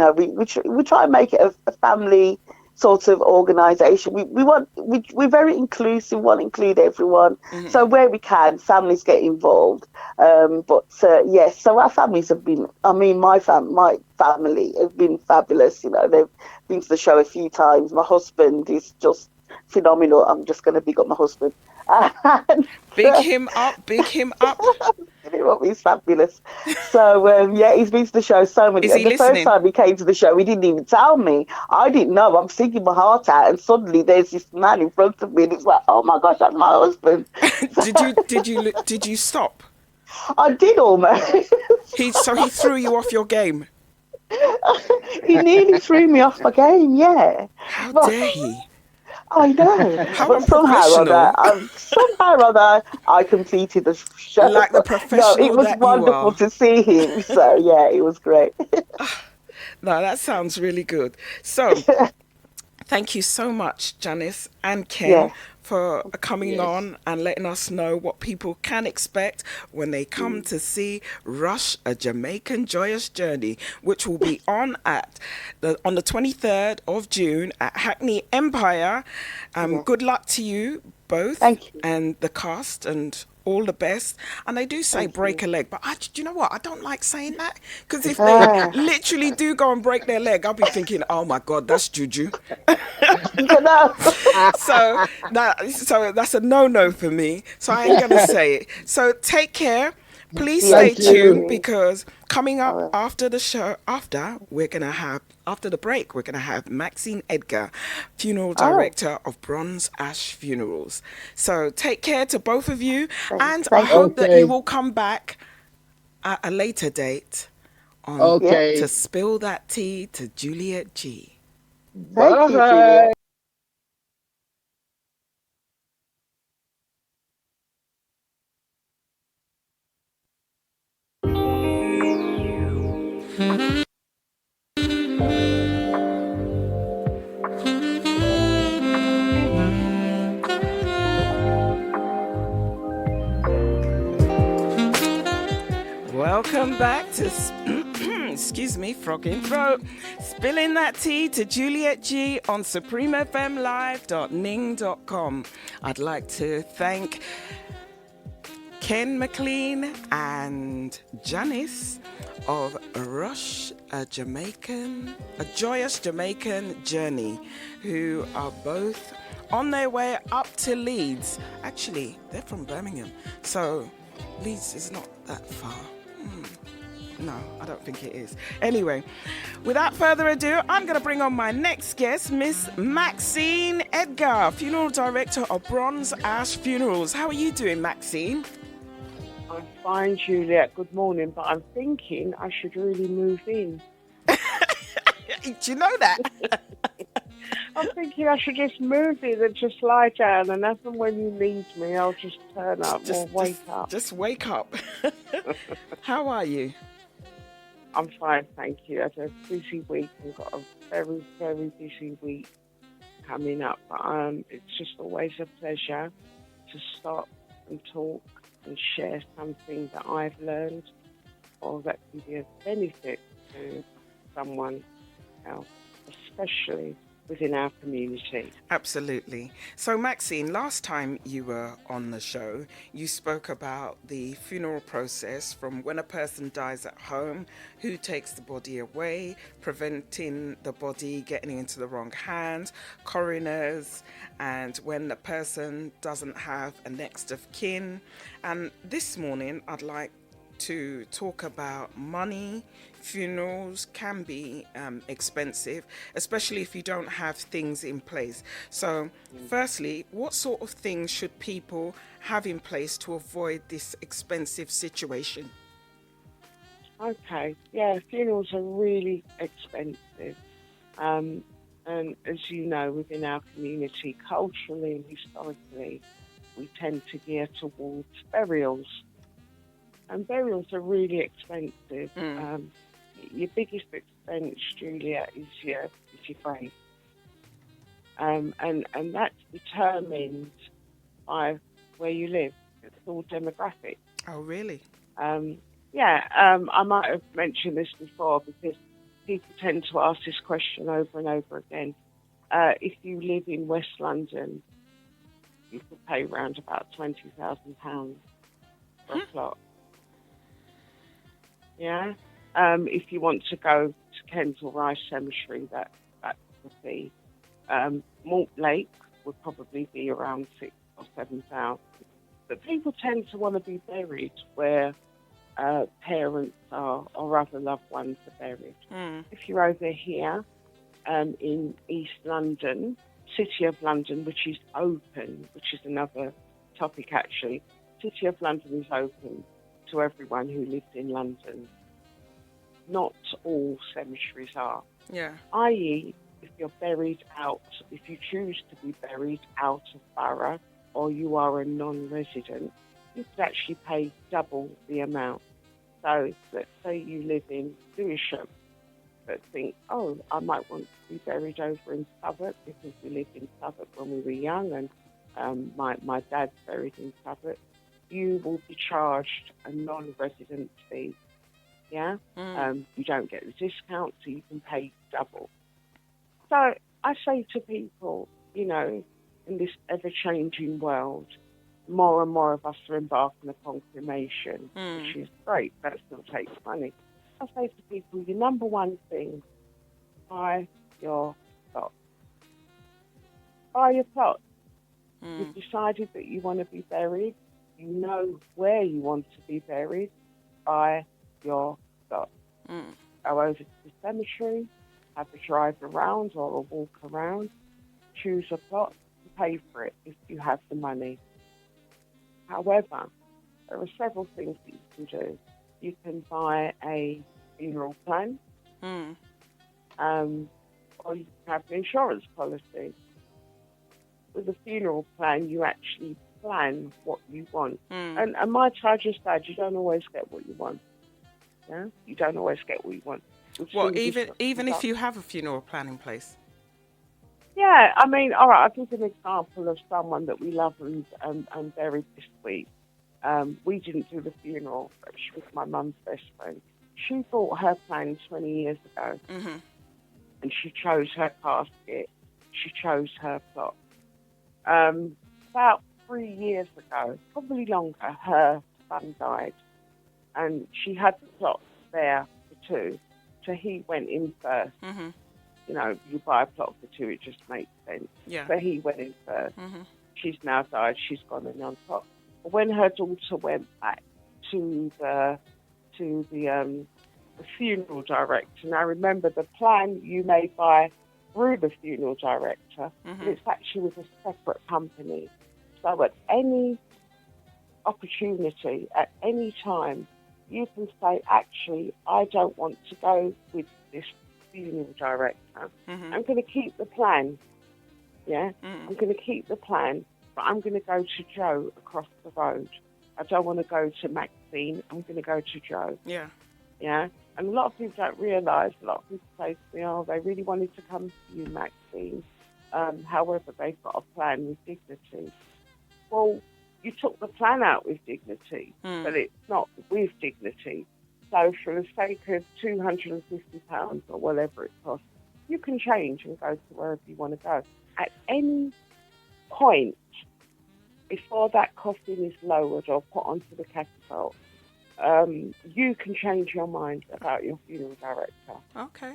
try and make it a family sort of organisation. We're very inclusive. We want to include everyone. Mm-hmm. So where we can, families get involved. Yes, so our families have been. I mean, my family has been fabulous. You know, they've been to the show a few times. My husband is just phenomenal. I'm just going to big up my husband. Big him up. He's fabulous. So he's been to the show so many. Is he the listening? First time he came to the show, he didn't even tell me. I didn't know. I'm singing my heart out, and suddenly there's this man in front of me, and it's like, oh my gosh, that's my husband. Did you stop? I did almost. He threw you off your game. He nearly threw me off my game. Yeah. How dare he? I know. How but somehow or other, I completed the show. Like the professional it was that wonderful you are. to see him. So, yeah, it was great. No, that sounds really good. So, thank you so much, Janice and Ken, for coming on and letting us know what people can expect when they come to see Rush, A Jamaican Joyous Journey, which will be on the 23rd of June at Hackney Empire. Good luck to you both. Thank you. And the cast, and all the best. And they do say break a leg, but do you know what? I don't like saying that, because if they literally do go and break their leg, I'll be thinking, oh my God, that's juju. So that's a no-no for me. So I ain't going to say it. So take care. Please Yeah, stay Thank you. tuned because coming I up will. after the show, after the break, we're gonna have Maxine Edgar, funeral Oh, director of Bronze Ash Funerals. So take care to both of you, and I thank hope you. that you Okay. will come back at a later date on Yeah, to Okay. spill that tea to Juliet G. thank you, Bye. Juliet. Welcome back to, excuse me, frog in throat, spilling that tea to Juliet G on supremefmlive.ning.com. I'd like to thank Ken McLean and Janice of a Joyous Jamaican Journey, who are both on their way up to Leeds. Actually, they're from Birmingham, so Leeds is not that far. No, I don't think it is. Anyway, without further ado, I'm going to bring on my next guest, Miss Maxine Edgar, funeral director of Bronze Ash Funerals. How are you doing, Maxine? I'm fine, Juliet. Good morning, but I'm thinking I should really move in. Do you know that? I'm thinking I should just move in and just lie down, and as and when you need me, I'll just turn up or wake up. Just wake up. How are you? I'm fine, thank you. I had a busy week and got a very, very busy week coming up. But it's just always a pleasure to stop and talk and share something that I've learned or that can be of benefit to someone else, especially within our community. Absolutely. So, Maxine, last time you were on the show, you spoke about the funeral process from when a person dies at home, who takes the body away, preventing the body getting into the wrong hands, coroners, and when the person doesn't have a next of kin. And this morning, I'd like to talk about money. Funerals can be expensive, especially if you don't have things in place. So, firstly, what sort of things should people have in place to avoid this expensive situation? Okay, yeah, funerals are really expensive. And as you know, within our community, culturally and historically, we tend to gear towards burials. And burials are really expensive. Your biggest expense, Julia, is your grave. And that's determined by where you live. It's all demographic. Oh, really? I might have mentioned this before because people tend to ask this question over and over again. If you live in West London, you could pay around about £20,000 for a plot. Yeah. If you want to go to Kensal Rise Cemetery, that would be Mortlake would probably be around 6,000 or 7,000. But people tend to want to be buried where parents are or other loved ones are buried. If you're over here in East London, City of London, which is open, which is another topic actually. City of London is open to everyone who lives in London. Not all cemeteries are. Yeah. I.e., if you choose to be buried out of borough or you are a non-resident, you could actually pay double the amount. So let's say you live in Lewisham, but think, I might want to be buried over in Southwark because we lived in Southwark when we were young and my dad's buried in Southwark. You will be charged a non-resident fee. Yeah? You don't get the discount, so you can pay double. So I say to people, in this ever-changing world, more and more of us are embarking upon cremation, which is great, but it still takes money. I say to people, your number one thing, buy your plot. Buy your plot. You've decided that you want to be buried. you know where you want to be buried, buy your plot. Go over to the cemetery, have a drive around or a walk around, choose a plot, and pay for it if you have the money. However, there are several things that you can do. You can buy a funeral plan, or you can have an insurance policy. With a funeral plan, you actually plan what you want. And might I just add, you don't always get what you want. Yeah, you don't always get what you want. Well, even if you have a funeral plan in place. Yeah, I mean, all right, I'll give an example of someone that we love and buried this week. We didn't do the funeral, but she was my mum's best friend. She bought her plan 20 years ago, and she chose her casket. She chose her plot. About 3 years ago, probably longer, her son died, and she had the plot there for two, so he went in first. You know, you buy a plot for two, it just makes sense. Yeah. So he went in first. She's now died, she's gone in on top. But when her daughter went back to the funeral director, now remember the plan you may buy through the funeral director, but it's actually with a separate company. So at any opportunity, at any time, you can say, actually, I don't want to go with this funeral director. I'm going to keep the plan. Yeah? I'm going to keep the plan, but I'm going to go to Joe across the road. I don't want to go to Maxine. I'm going to go to Joe. Yeah. Yeah? And a lot of people don't realise, a lot of people say to me, oh, they really wanted to come to you, Maxine. However, they've got a plan with dignity. Well, you took the plan out with dignity, but it's not with dignity. So for the sake of £250 or whatever it costs, you can change and go to wherever you want to go. At any point before that coffin is lowered or put onto the catapult, you can change your mind about your funeral director. Okay.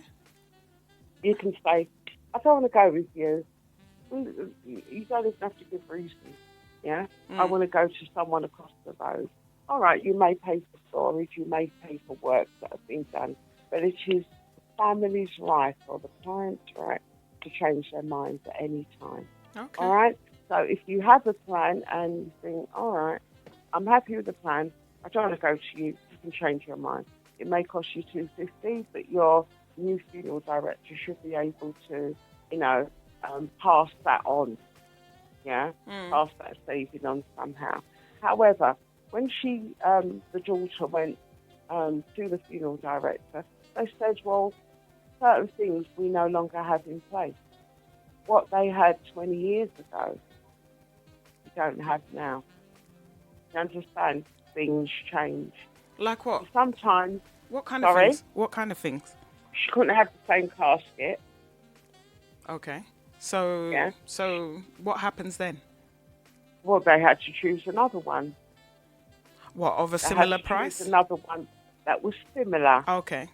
You can say, I don't want to go with you. You don't even have to give reasons. Yeah? I want to go to someone across the road. All right, you may pay for storage, you may pay for work that has been done, but it is the family's right or the client's right to change their minds at any time. Okay. All right? So if you have a plan and you think, all right, I'm happy with the plan, I don't want to go to you, you can change your mind. It may cost you $250, but your new funeral director should be able to, pass that on. Yeah? Pass that saving on somehow. However, when the daughter went to the funeral director, they said, well, certain things we no longer have in place. What they had 20 years ago, we don't have now. You understand? Things change. Like what? Sometimes. What kind of things? What kind of things? She couldn't have the same casket. Okay. So, yeah. So what happens then? Well, they had to choose another one. What, of a similar price? Another one that was similar. Okay.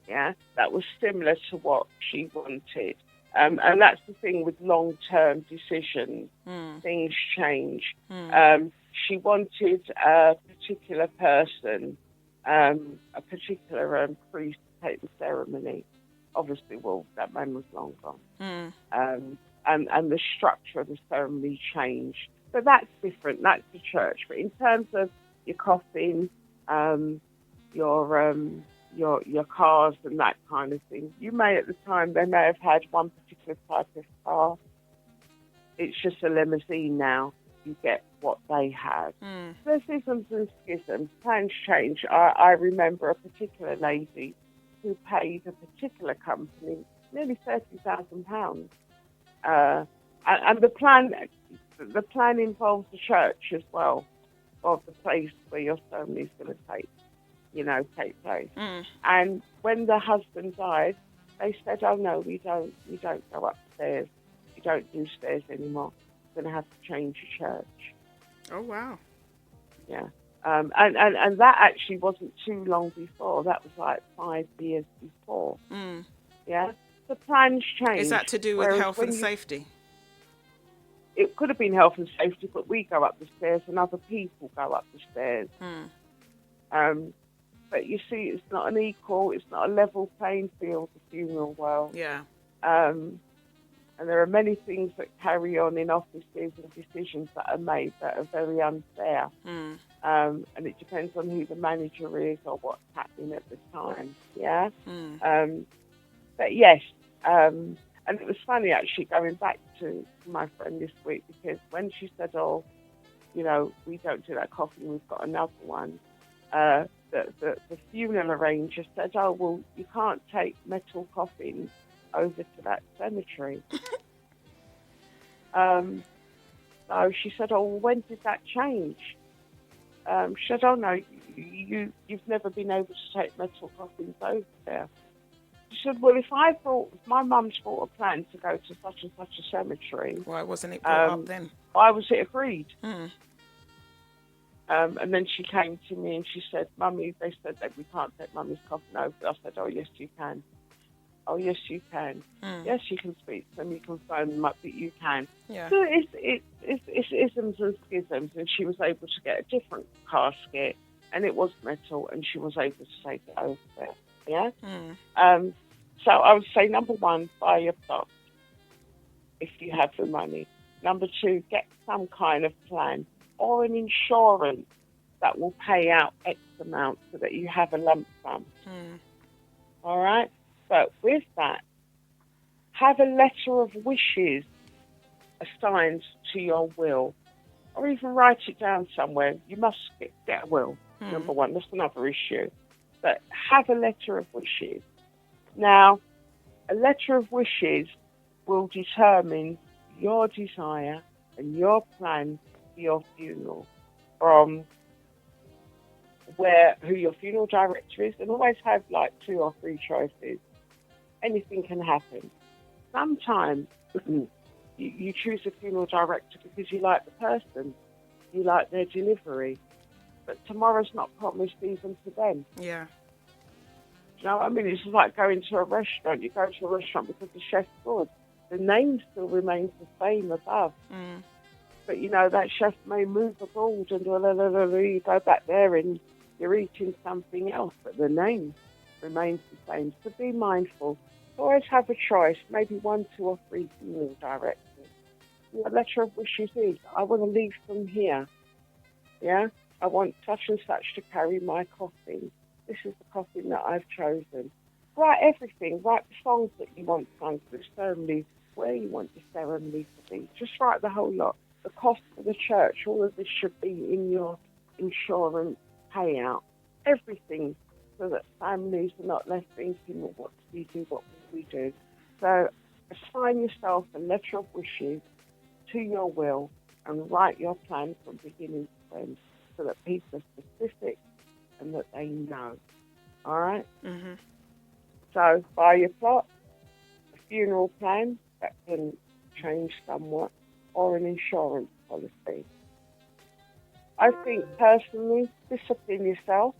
Yeah, that was similar to what she wanted. And that's the thing with long-term decisions. Things change. She wanted a particular person, a particular priest to take the ceremony. Obviously, well, that man was long gone. And the structure of the ceremony changed. But that's different. That's the church. But in terms of your coffin, your cars and that kind of thing, they may have had one particular type of car. It's just a limousine now. You get what they have. There's isms and schisms. Plans change. I remember a particular lady who paid a particular company nearly £30,000. And the plan involves the church as well, of the place where your ceremony is going to take place. And when the husband died, they said, "Oh no, we don't go upstairs. We don't do stairs anymore. We're going to have to change the church." Oh wow! Yeah, and that actually wasn't too long before. That was like 5 years before. Yeah, the plans change. Is that to do with health and safety? it could have been health and safety, but we go up the stairs and other people go up the stairs. But you see, it's not an equal, it's not a level playing field, the funeral world. Yeah. And there are many things that carry on in offices and decisions that are made that are very unfair. And it depends on who the manager is or what's happening at the time. Yeah. But yes, and it was funny actually going back to my friend this week, because when she said, "Oh, you know, we don't do that coffin, we've got another one," the funeral arranger said, "Oh, well, you can't take metal coffins over to that cemetery." So she said, "Oh, well, when did that change?" She said, "Oh, no, you've never been able to take metal coffins over there." She said, "Well, if my mum's bought a plan to go to such and such a cemetery, why wasn't it brought up then? Why was it agreed?" And then she came to me and she said, "Mummy, they said that we can't take Mummy's coffin over." I said, "Oh, yes, you can. Oh, yes, you can. Yes, you can speak to them. You can phone them up, but you can." Yeah. So it's isms and schisms, and she was able to get a different casket, and it was metal, and she was able to take it over there. Yeah. So I would say, number one, buy your plot if you have the money. Number two, get some kind of plan or an insurance that will pay out X amount so that you have a lump sum. All right? But with that, have a letter of wishes assigned to your will, or even write it down somewhere. You must get a will, number one. That's another issue. But have a letter of wishes. Now, a letter of wishes will determine your desire and your plan for your funeral, from who your funeral director is, and always have like 2 or 3 choices. Anything can happen. Sometimes you choose a funeral director because you like the person, you like their delivery, but tomorrow's not promised even to them. Yeah. You know what I mean? It's like going to a restaurant. You go to a restaurant because the chef's good. The name still remains the same above. But, you know, that chef may move abroad and you go back there and you're eating something else, but the name remains the same. So be mindful. Always have a choice, maybe 1, 2 or 3 funeral directors. Your letter of wishes is, I want to leave from here. Yeah? I want such and such to carry my coffin. This is the coffin that I've chosen. Write everything. Write the songs that you want sung for the ceremony, where you want the ceremony to be. Just write the whole lot. The cost for the church, all of this should be in your insurance payout. Everything, so that families are not left thinking, well, what do we do, what will we do? So assign yourself a letter of wishes to your will and write your plan from beginning to end so that people are specific and that they know. All right? So buy your plot, a funeral plan that can change somewhat, or an insurance policy. I think personally, discipline yourself.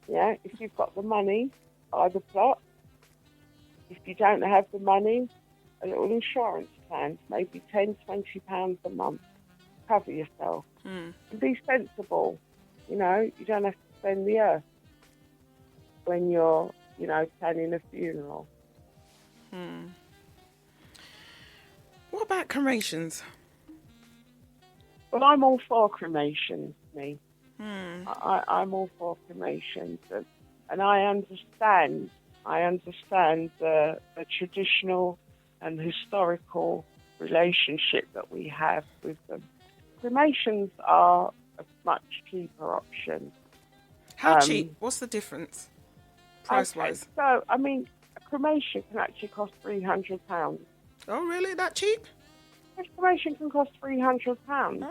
Yeah, if you've got the money, buy the plot. If you don't have the money, a little insurance plan, maybe £10, £20 a month. Cover yourself. And be sensible. You know, you don't have to spend the earth when you're, you know, planning a funeral. What about cremations? Well, I'm all for cremations, me. I'm all for cremations, and I understand the traditional and historical relationship that we have with them. Cremations are a much cheaper option. How cheap? What's the difference, price-wise? Okay, so, I mean, a cremation can actually cost £300. Oh, really? That cheap? A cremation can cost £300.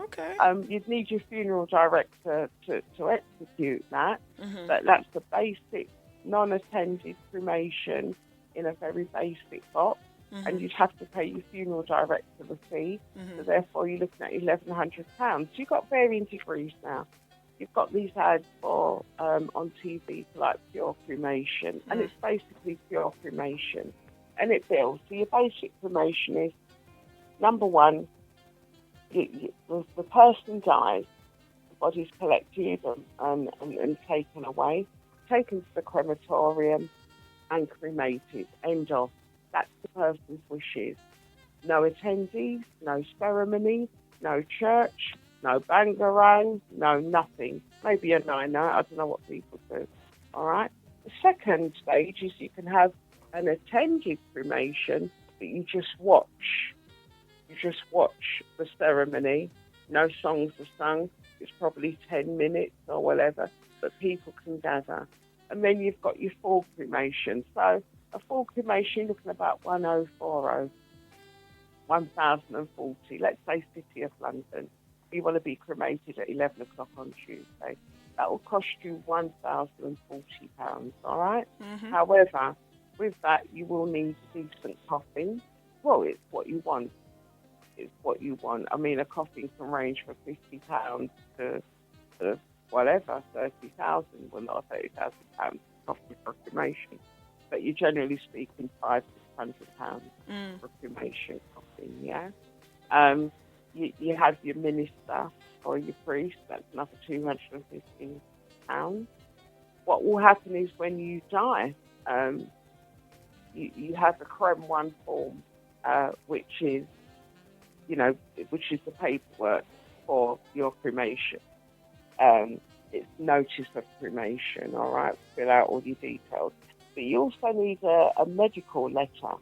Okay. You'd need your funeral director to execute that, but that's the basic non-attended cremation in a very basic box, and you'd have to pay your funeral director the fee, so therefore you're looking at £1,100. You've got varying degrees now. You've got these ads for on TV for like pure cremation, and it's basically pure cremation, and it bills. So your basic cremation is, number one, the person dies, the body's collected and taken away, taken to the crematorium and cremated. End of. That's the person's wishes. No attendees, no ceremony, no church, no bangarang, no nothing. Maybe a niner, I don't know what people do. All right? The second stage is you can have an attended cremation, but you just watch. You just watch the ceremony. No songs are sung. It's probably 10 minutes or whatever, but people can gather. And then you've got your full cremation. So a full cremation, you're looking about 1040, 1040, let's say City of London. You want to be cremated at 11 o'clock on Tuesday. That will cost you £1,040, all right? Mm-hmm. However, with that, you will need decent coffins. Well, it's what you want. It's what you want. I mean, a coffin can range from £50 to whatever, 30,000, well, not £30,000 coffin for cremation. But you're generally speaking £500-600 for cremation coffin, yeah? You have your minister or your priest, that's another £250. What will happen is when you die, you have a Crem 1 form, which is the paperwork for your cremation. It's notice of cremation, all right? Fill out all your details. But you also need a medical letter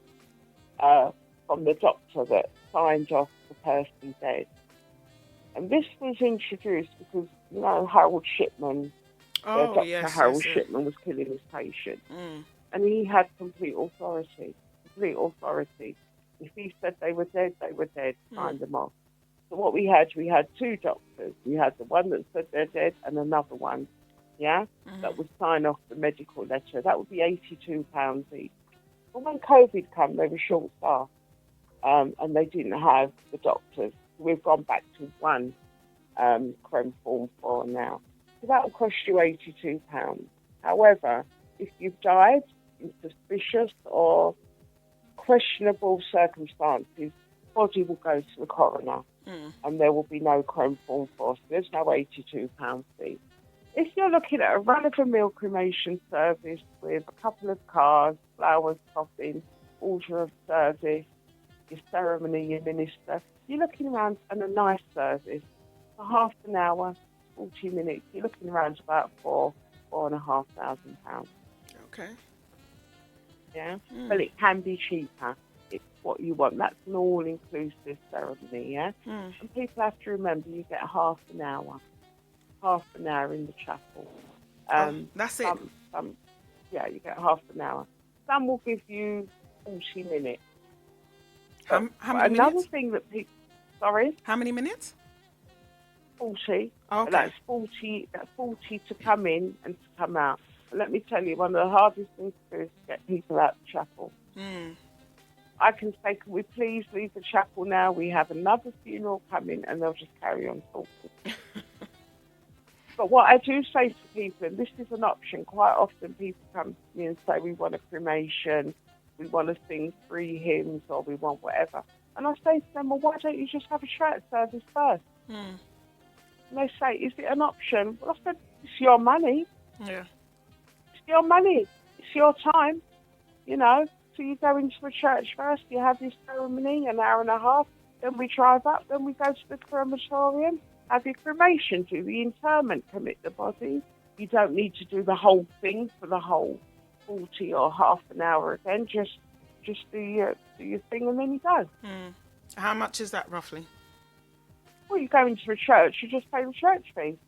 from the doctor that signed off the person dead. And this was introduced because, Harold Shipman, Dr. Harold Shipman was killing his patient. And he had complete authority. If he said they were dead, they were dead, signed them off. So what we had two doctors. We had the one that said they're dead and another one, that would sign off the medical letter. That would be £82 each. But when COVID came, they were short-staffed and they didn't have the doctors. We've gone back to one Creme Form 4 now. So that will cost you £82. However, if you've died in suspicious or questionable circumstances, body will go to the coroner and there will be no Creme Form 4, so there's no £82 fee. If you're looking at a run-of-the-mill cremation service with a couple of cars, flowers, coffin, order of service, your ceremony, your minister, you're looking around at a nice service for half an hour, 40 minutes. You're looking around about £4,500. Okay. Yeah, but it can be cheaper. It's what you want. That's an all-inclusive ceremony, yeah? And people have to remember you get half an hour in the chapel. That's it? Yeah, you get half an hour. Some will give you 40 minutes. How many another minutes? Thing that people... Sorry? How many minutes? 40. Okay. That's 40 to come in and to come out. And let me tell you, one of the hardest things to do is to get people out of the chapel. I can say, can we please leave the chapel now? We have another funeral coming, and they'll just carry on talking. But what I do say to people, and this is an option, quite often people come to me and say, we want a cremation, we want to sing 3 hymns, or we want whatever. And I say to them, well, why don't you just have a church service first? And they say, is it an option? Well, I said, it's your money. Yeah. It's your money. It's your time, So you go into the church first, you have your ceremony, an hour and a half, then we drive up, then we go to the crematorium, have your cremation, do the interment, commit the body. You don't need to do the whole thing for the whole 40 or half an hour again. Just do your thing and then you go. How much is that roughly? Well, you go into a church, you just pay the church fee.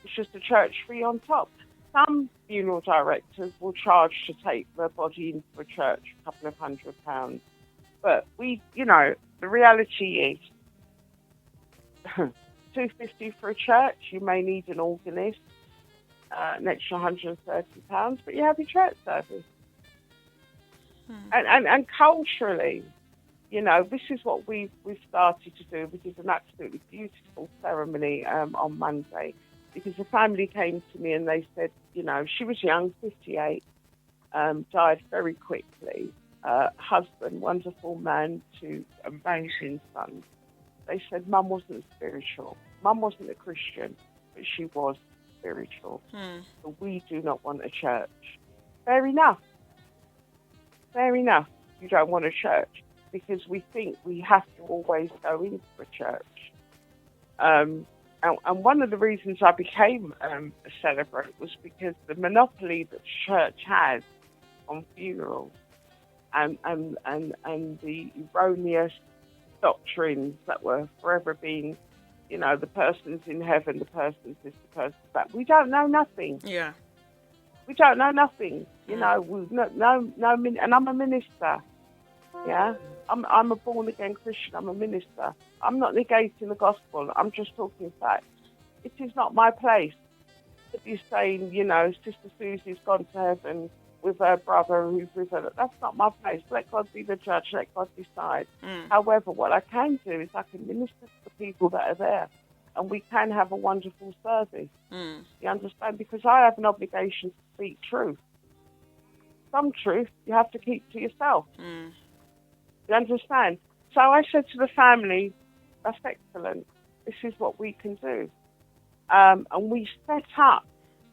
It's just a church fee on top. Some funeral directors will charge to take the body into a church a couple of £100. But the reality is $250 for a church. You may need an organist, an extra £130, but you have your church service. And culturally, this is what we've started to do. We did an absolutely beautiful ceremony on Monday, because a family came to me and they said, she was young, 58, died very quickly. Husband, wonderful man, 2 amazing sons. They said Mum wasn't spiritual. Mum wasn't a Christian, but she was spiritual. So we do not want a church. Fair enough. Fair enough. You don't want a church because we think we have to always go into a church. And one of the reasons I became a celebrant was because the monopoly that church has on funerals and the erroneous doctrines that were forever being, you know, the person's in heaven, the person's this, the person's that. We don't know nothing. Yeah. We don't know nothing. You know, and I'm a minister. Yeah, I'm a born again Christian. I'm a minister. I'm not negating the gospel. I'm just talking facts. It is not my place to be saying, you know, Sister Susie's gone to heaven with her brother who's with her. That's not my place. Let God be the judge. Let God decide. However, what I can do is I can minister to the people that are there, and we can have a wonderful service. You understand? Because I have an obligation to speak truth. Some truth you have to keep to yourself. You understand? So I said to the family, that's excellent. This is what we can do. And we set up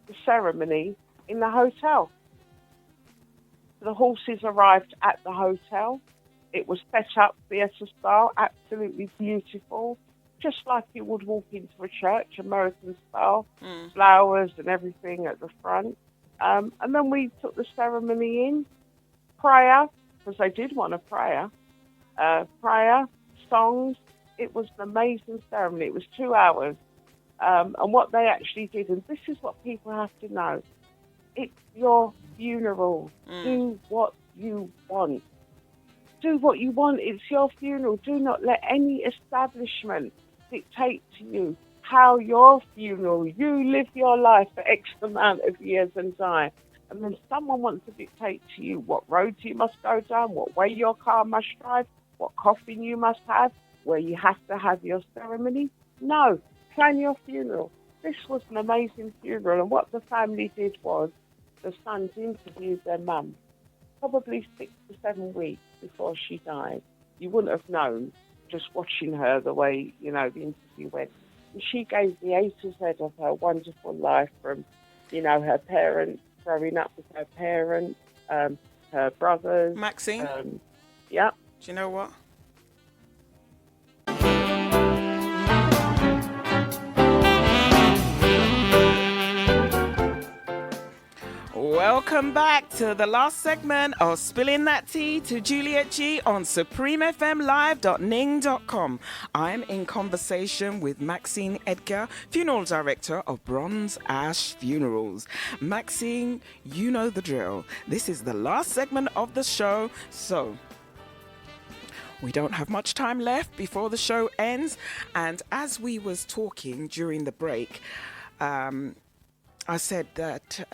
the ceremony in the hotel. The horses arrived at the hotel. It was set up theatre style, absolutely beautiful, just like you would walk into a church, American style, flowers and everything at the front. And then we took the ceremony in, prayer, because they did want a prayer, songs. It was an amazing ceremony. It was 2 hours. And what they actually did, and this is what people have to know, it's your funeral. Do what you want. Do what you want. It's your funeral. Do not let any establishment dictate to you how your funeral, you live your life for X amount of years and die. And then someone wants to dictate to you what roads you must go down, what way your car must drive, what coffin you must have, where you have to have your ceremony. No, plan your funeral. This was an amazing funeral. And what the family did was the sons interviewed their mum probably 6 to 7 weeks before she died. You wouldn't have known just watching her the way, you know, the interview went. And she gave the A to Z of her wonderful life from, you know, her parents, growing up with her parents, her brothers. Maxine? Yeah. Do you know what? Welcome back to the last segment of Spilling That Tea to Juliet G on supremefmlive.ning.com. I'm in conversation with Maxine Edgar, Funeral Director of Bronze Ash Funerals. Maxine, you know the drill. This is the last segment of the show, so we don't have much time left before the show ends. And as we was talking during the break, I said that,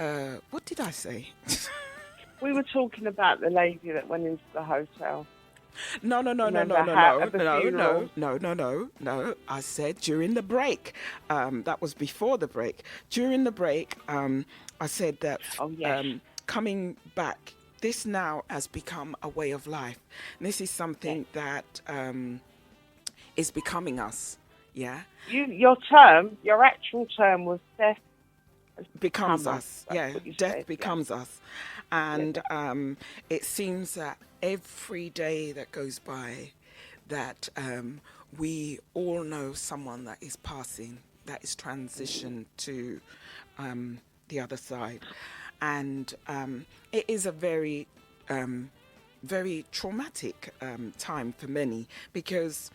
what did I say? We were talking about the lady that went into the hotel. No. I said during the break. That was before the break. During the break, I said that coming back, this now has become a way of life. This is something that is becoming us. Yeah. Your actual term was death. Becomes us. Yeah, death becomes us. And it seems that every day that goes by that we all know someone that is passing, that is transitioned to the other side. And it is a very, very traumatic time for many, because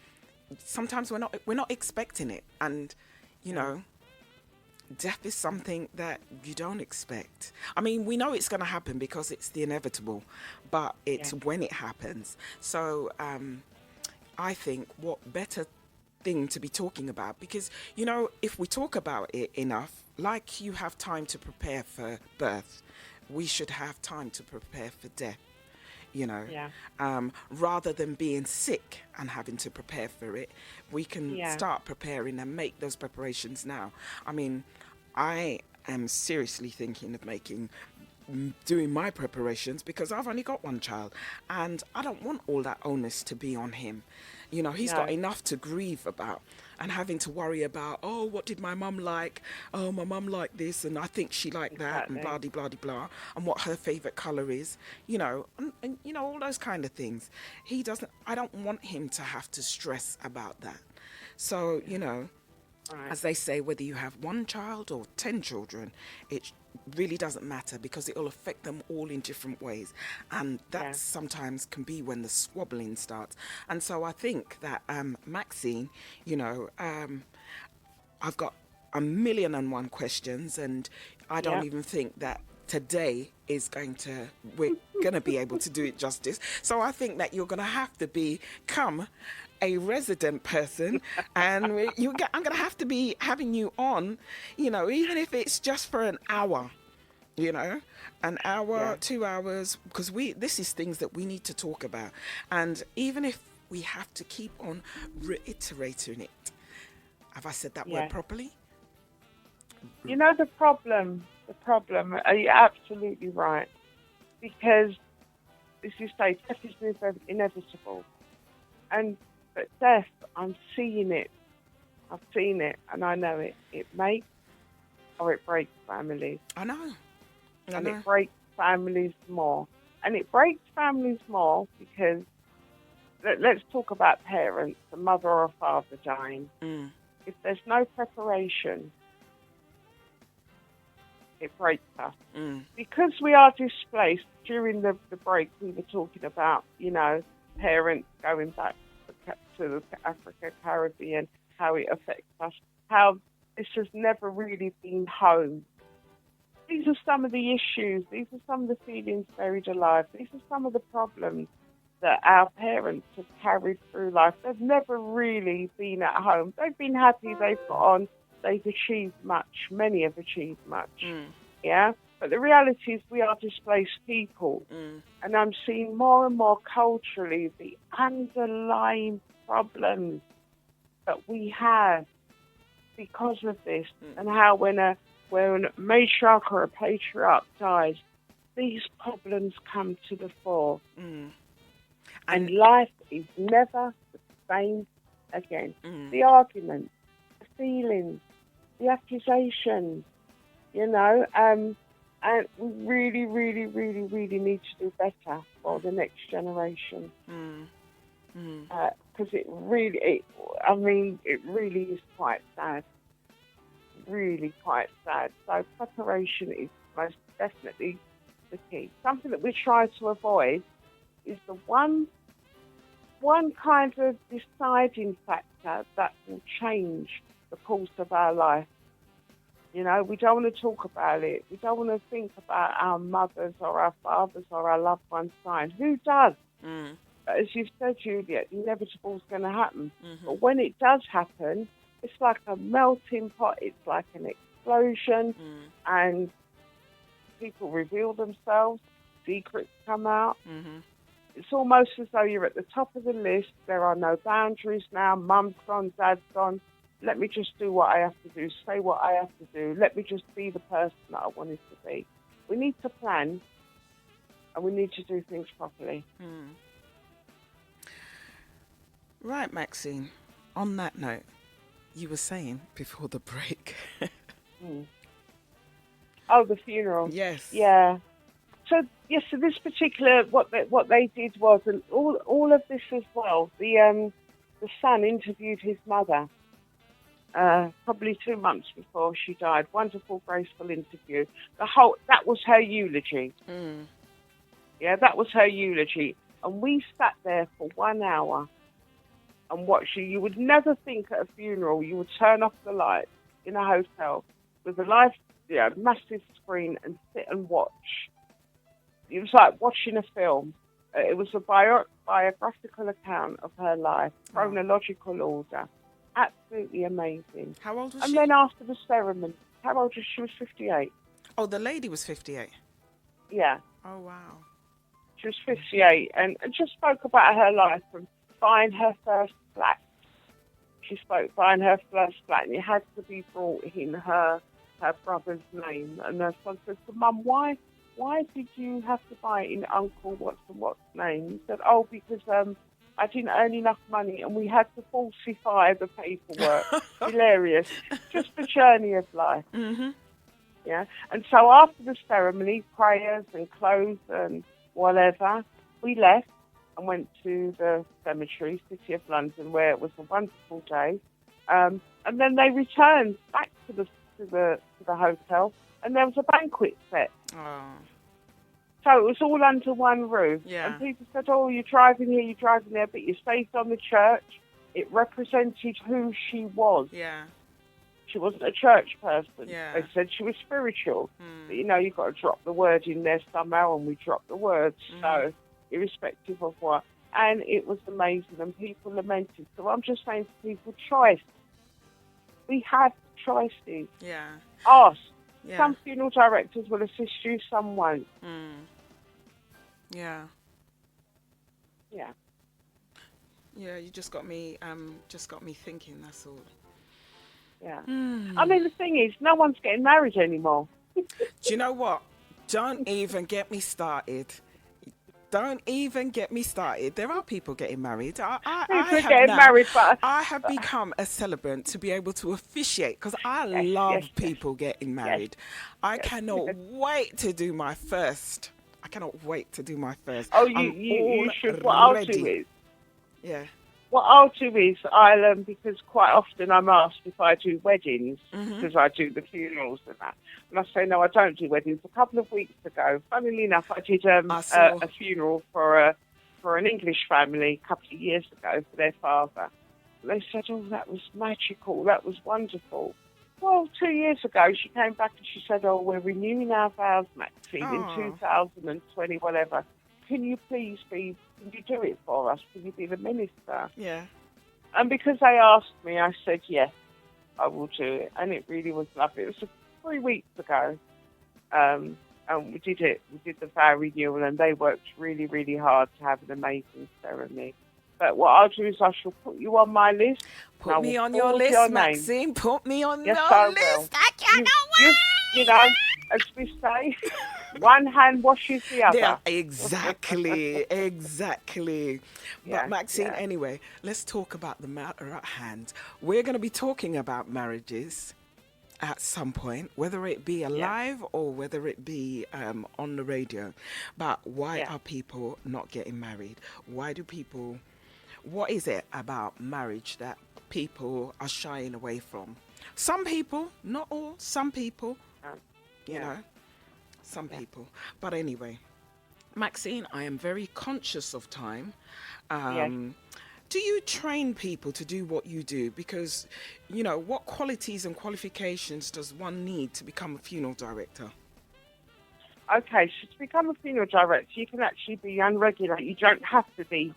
sometimes we're not expecting it. And, you know, death is something that you don't expect. I mean, we know it's going to happen because it's the inevitable, but it's when it happens. So I think what better thing to be talking about, because, you know, if we talk about it enough, like you have time to prepare for birth, we should have time to prepare for death. You know, rather than being sick and having to prepare for it, we can start preparing and make those preparations now. I mean, I am seriously thinking of doing my preparations, because I've only got one child and I don't want all that onus to be on him. You know, he's No. got enough to grieve about, and having to worry about, oh, what did my mum like? Oh, my mum liked this, and I think she liked that, and blah, Exactly. blah, blah, blah, and what her favourite colour is, you know, and, you know, all those kind of things. I don't want him to have to stress about that. So, you know, Right. as they say, whether you have one child or 10 children, it really doesn't matter, because it will affect them all in different ways. And that Yeah. sometimes can be when the squabbling starts. And so I think that Maxine, you know, I've got a million and one questions, and I don't Yep. even think that today we're going to be able to do it justice. So I think that you're going to have to become a resident person, and I'm going to have to be having you on, you know, even if it's just for an hour, you know, an hour, Yeah. 2 hours, because this is things that we need to talk about. And even if we have to keep on reiterating it, have I said that Yeah. word properly? You know the problem, are you absolutely right? Because, as you say, death is inevitable. But death, I'm seeing it. I've seen it, and I know it. It makes or it breaks families. I know. And it breaks families more. And it breaks families more because, let's talk about parents, a mother or a father dying. Mm. If there's no preparation, it breaks us. Mm. Because we are displaced, during the break we were talking about, you know, parents going back to Africa, Caribbean, how it affects us, how this has never really been home. These are some of the issues, these are some of the feelings buried alive, these are some of the problems that our parents have carried through life. They've never really been at home. They've been happy, they've got on, they've achieved much, many have achieved much, yeah? But the reality is we are displaced people, and I'm seeing more and more culturally the underlying problems that we have because of this, and how when a matriarch or a patriarch dies, these problems come to the fore. And life is never the same again. The arguments, the feelings, the accusations, you know, and we really, really, really, really need to do better for the next generation. Because it really is quite sad. Really quite sad. So preparation is most definitely the key. Something that we try to avoid is the one kind of deciding factor that will change the course of our life. You know, we don't want to talk about it. We don't want to think about our mothers or our fathers or our loved ones dying. Who does? But as you've said, Juliet, the inevitable is going to happen. But when it does happen, it's like a melting pot. It's like an explosion, and people reveal themselves. Secrets come out. It's almost as though you're at the top of the list. There are no boundaries now. Mum's gone, dad's gone. Let me just do what I have to do, say what I have to do. Let me just be the person that I wanted to be. We need to plan, and we need to do things properly. Right, Maxine. On that note, you were saying before the break. Oh, the funeral. Yes. Yeah. So this particular what they did was, and all of this as well. The son interviewed his mother. Probably 2 months before she died. Wonderful, graceful interview. That was her eulogy. Yeah, that was her eulogy. And we sat there for 1 hour and watched you. You would never think at a funeral you would turn off the lights in a hotel with a massive screen and sit and watch. It was like watching a film. It was a biographical account of her life, chronological order. Absolutely amazing. How old was and she? then after the ceremony, how old was she? She was 58. Oh, the lady was 58. Yeah. Oh, wow. She was 58 and just spoke about her life from buying her first flat. She spoke buying her first flat, and it had to be brought in her brother's name. And her son said to Mum, why did you have to buy it in Uncle what's name? He said, oh, because I didn't earn enough money, and we had to falsify the paperwork. Hilarious. Just the journey of life. Mm-hmm. Yeah. And so after the ceremony, prayers and clothes and whatever, we left and went to the cemetery, City of London, where it was a wonderful day. And then they returned back to the hotel, and there was a banquet set. Oh. So it was all under one roof. Yeah. And people said, oh, you're driving here, you're driving there, but you stayed on the church. It represented who she was. Yeah. She wasn't a church person. Yeah. They said she was spiritual. But, you've got to drop the word in there somehow, and we dropped the words. So, irrespective of what. And it was amazing, and people lamented. So I'm just saying to people, choice. We have choices. Yeah. Ask. Yeah. Some funeral directors will assist you, some won't. Yeah. Yeah. Yeah, you just got me thinking, that's all. Yeah. I mean, the thing is, no one's getting married anymore. Do you know what? Don't even get me started. Don't even get me started. There are people getting married. I have become a celebrant to be able to officiate, because I love people getting married. I cannot wait to do my first. Oh, you should. What I'll do is, yeah. What I'll do is because quite often I'm asked if I do weddings, because I do the funerals and that. And I say, no, I don't do weddings. A couple of weeks ago, funnily enough, I did a funeral for an English family a couple of years ago for their father. And they said, oh, that was magical. That was wonderful. Well, 2 years ago, she came back and she said, oh, we're renewing our vows, Maxine, in 2020, whatever. Can you please can you do it for us? Can you be the minister? Yeah. And because they asked me, I said, yes, I will do it. And it really was lovely. It was 3 weeks ago. And we did it. We did the vow renewal, and they worked really, really hard to have an amazing ceremony. But what I'll do is I shall put you on my list. Put me on your list, Maxine. Put me on your list. I cannot wait. You know, as we say, one hand washes the other. Yeah, exactly. Yeah, But Maxine, anyway, let's talk about the matter at hand. We're going to be talking about marriages at some point, whether it be alive or whether it be on the radio. But why are people not getting married? What is it about marriage that people are shying away from? Some people, not all, some people, some people. But anyway, Maxine, I am very conscious of time. Do you train people to do what you do? Because, what qualities and qualifications does one need to become a funeral director? Okay, so to become a funeral director, you can actually be unregulated. You don't have to be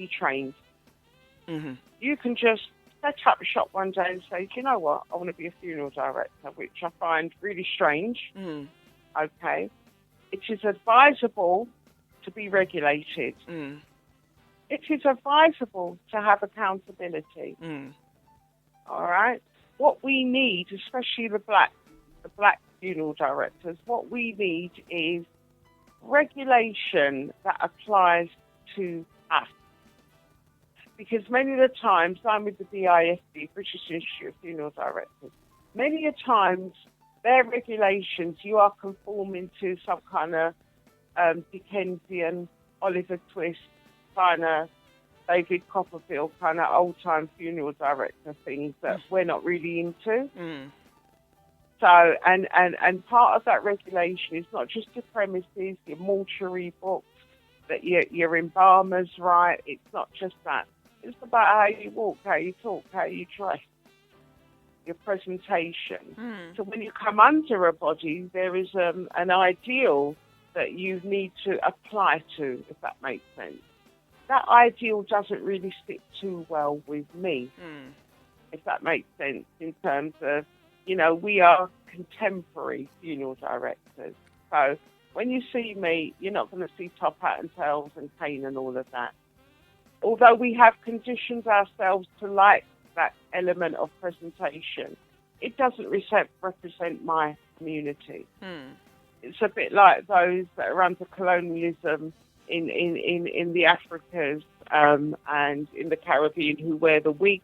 trained. Mm-hmm. You can just set up a shop one day and say, do you know what? I want to be a funeral director, which I find really strange. Okay. It is advisable to be regulated. It is advisable to have accountability. All right? What we need, especially the black funeral directors, what we need is regulation that applies to us. Because many of the times, I'm with the BIFD, British Institute of Funeral Directors, many a times their regulations, you are conforming to some kind of Dickensian, Oliver Twist, kind of David Copperfield, kind of old-time funeral director things that we're not really into. So, and part of that regulation is not just your premises, your mortuary books, that your embalmers, right? It's not just that. It's about how you walk, how you talk, how you dress, your presentation. So when you come under a body, there is an ideal that you need to apply to, if that makes sense. That ideal doesn't really sit too well with me, if that makes sense, in terms of, we are contemporary funeral directors. So when you see me, you're not going to see top hat and tails and cane and all of that. Although we have conditioned ourselves to like that element of presentation, it doesn't represent my community. It's a bit like those that are under colonialism in the Africas and in the Caribbean who wear the wigs.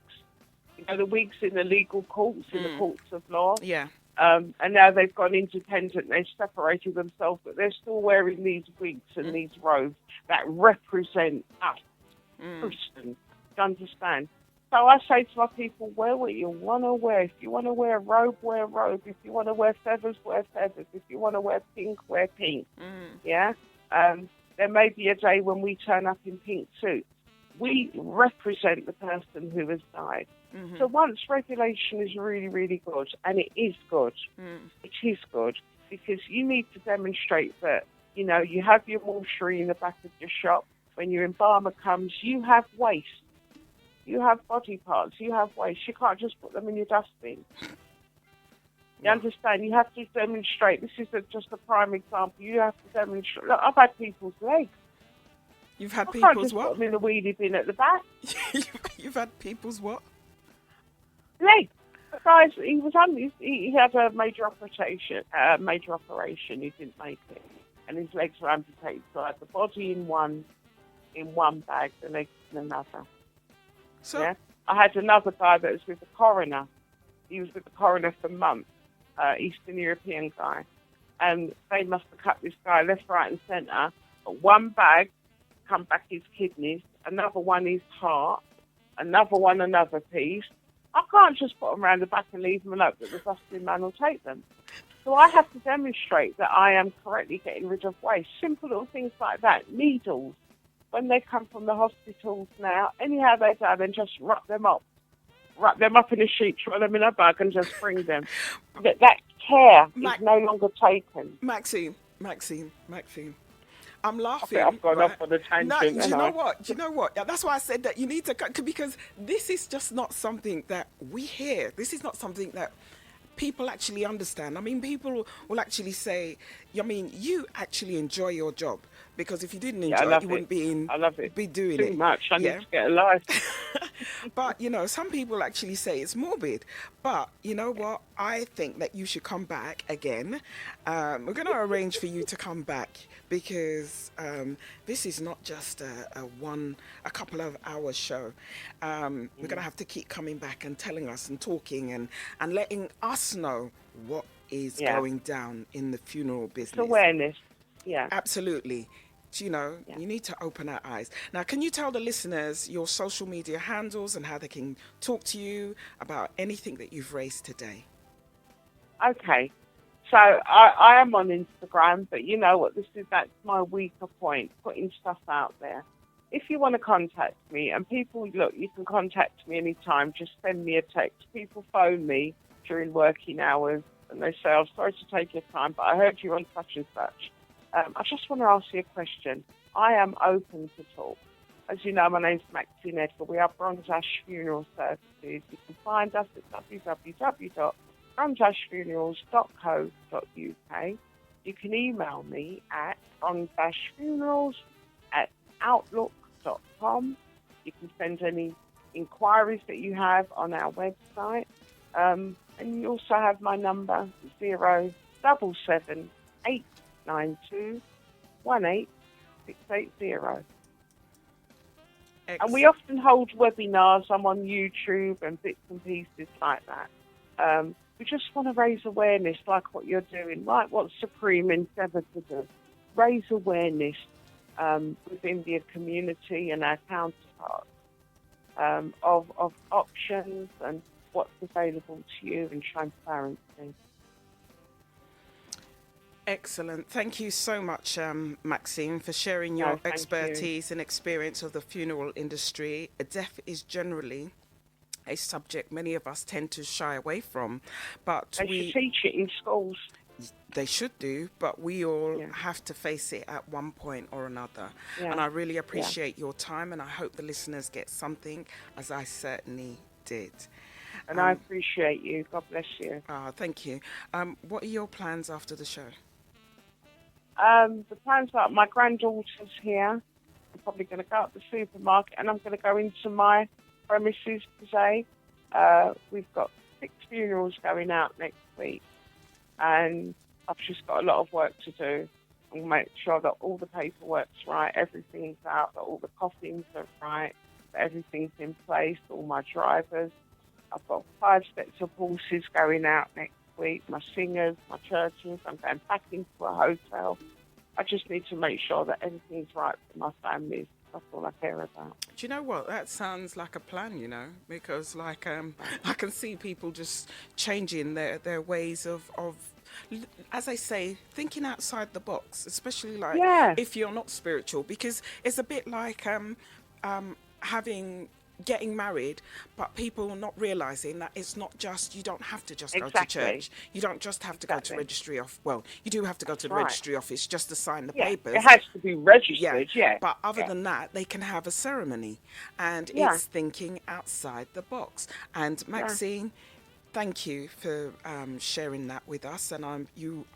You know, the wigs in the legal courts, in the courts of law. Yeah. And now they've gone independent. They've separated themselves, but they're still wearing these wigs and these robes that represent us, person. Do you understand? So I say to my people, wear what you want to wear. If you want to wear a robe, wear a robe. If you want to wear feathers, wear feathers. If you want to wear pink, wear pink. Yeah? There may be a day when we turn up in pink suits. We represent the person who has died. So once regulation is really, really good, and it is good, it is good, because you need to demonstrate that, you know, you have your mortuary in the back of your shop. When your embalmer comes, you have waste. You have body parts. You have waste. You can't just put them in your dustbin. You understand? You have to demonstrate. This is just a prime example. You have to demonstrate. Look, I've had people's legs. You've had I can't people's just what? put them in the wheelie bin at the back. You've had people's what? Legs. The guys, he had a major operation. He didn't make it, and his legs were amputated. So I had the body in one bag, the legs in another. So yeah? I had another guy that was with the coroner. He was with the coroner for months, Eastern European guy, and they must have cut this guy left, right, and centre. But one bag come back his kidneys, another one his heart, another one another piece. I can't just put them around the back and leave them alone, that the dustbin man will take them. So I have to demonstrate that I am correctly getting rid of waste. Simple little things like that. Needles, when they come from the hospitals now, anyhow they go, then just wrap them up in a sheet, throw them in a bag and just bring them. That care is no longer taken. Maxine. I'm laughing. I've gone off on a tangent. No, do you know what? Yeah, that's why I said that you need to, because this is just not something that we hear. This is not something that people actually understand. I mean, people will actually say, I mean, you actually enjoy your job, because if you didn't enjoy it, you wouldn't be doing it. Too much. I need to get a life. But, you know, some people actually say it's morbid. But, you know what? I think that you should come back again. We're going to arrange for you to come back, because this is not just a couple of hours show. We're going to have to keep coming back and telling us and talking and letting us know what is going down in the funeral business. It's awareness. Yeah. Absolutely. You know, you need to open our eyes. Now, can you tell the listeners your social media handles and how they can talk to you about anything that you've raised today? Okay. So I am on Instagram, but you know what? That's my weaker point, putting stuff out there. If you want to contact me, and people, look, you can contact me anytime. Just send me a text. People phone me during working hours, and they say, I'm sorry to take your time, but I heard you on such and such. I just want to ask you a question. I am open to talk. As you know, my name's Maxine Edgar. We are Bronze Ash Funeral Services. You can find us at www.bronzeashfunerals.co.uk. You can email me at bronzeashfunerals@outlook.com. You can send any inquiries that you have on our website. And you also have my number, 077-892-18680. And we often hold webinars. I'm on YouTube and bits and pieces like that. We just want to raise awareness, like what you're doing, like what Supreme endeavoured to do. Raise awareness within the community and our counterparts of options and what's available to you and transparency. Excellent. Thank you so much, Maxine, for sharing your expertise and experience of the funeral industry. Death is generally a subject many of us tend to shy away from, but they should teach it in schools. They should do, but we all have to face it at one point or another. And I really appreciate your time, and I hope the listeners get something, as I certainly did. And I appreciate you. God bless you. Thank you. What are your plans after the show? The plans are, my granddaughter's here. I'm probably going to go up the supermarket, and I'm going to go into my premises today. We've got 6 funerals going out next week, and I've just got a lot of work to do. We'll make sure that all the paperwork's right, everything's out, that all the coffins are right, that everything's in place, all my drivers. I've got 5 sets of horses going out next week, my singers, my churches. I'm going back into a hotel. I just need to make sure that everything's right for my families. That's all I care about. Do you know what? That sounds like a plan, because like I can see people just changing their ways of as I say, thinking outside the box, especially like if you're not spiritual, because it's a bit like getting married, but people not realizing that it's not just, you don't have to just go to church. You don't just have to go to registry office. Well, you do have to go to the registry office just to sign the papers. It has to be registered, But other than that, they can have a ceremony, and it's thinking outside the box. And Maxine, thank you for sharing that with us, and I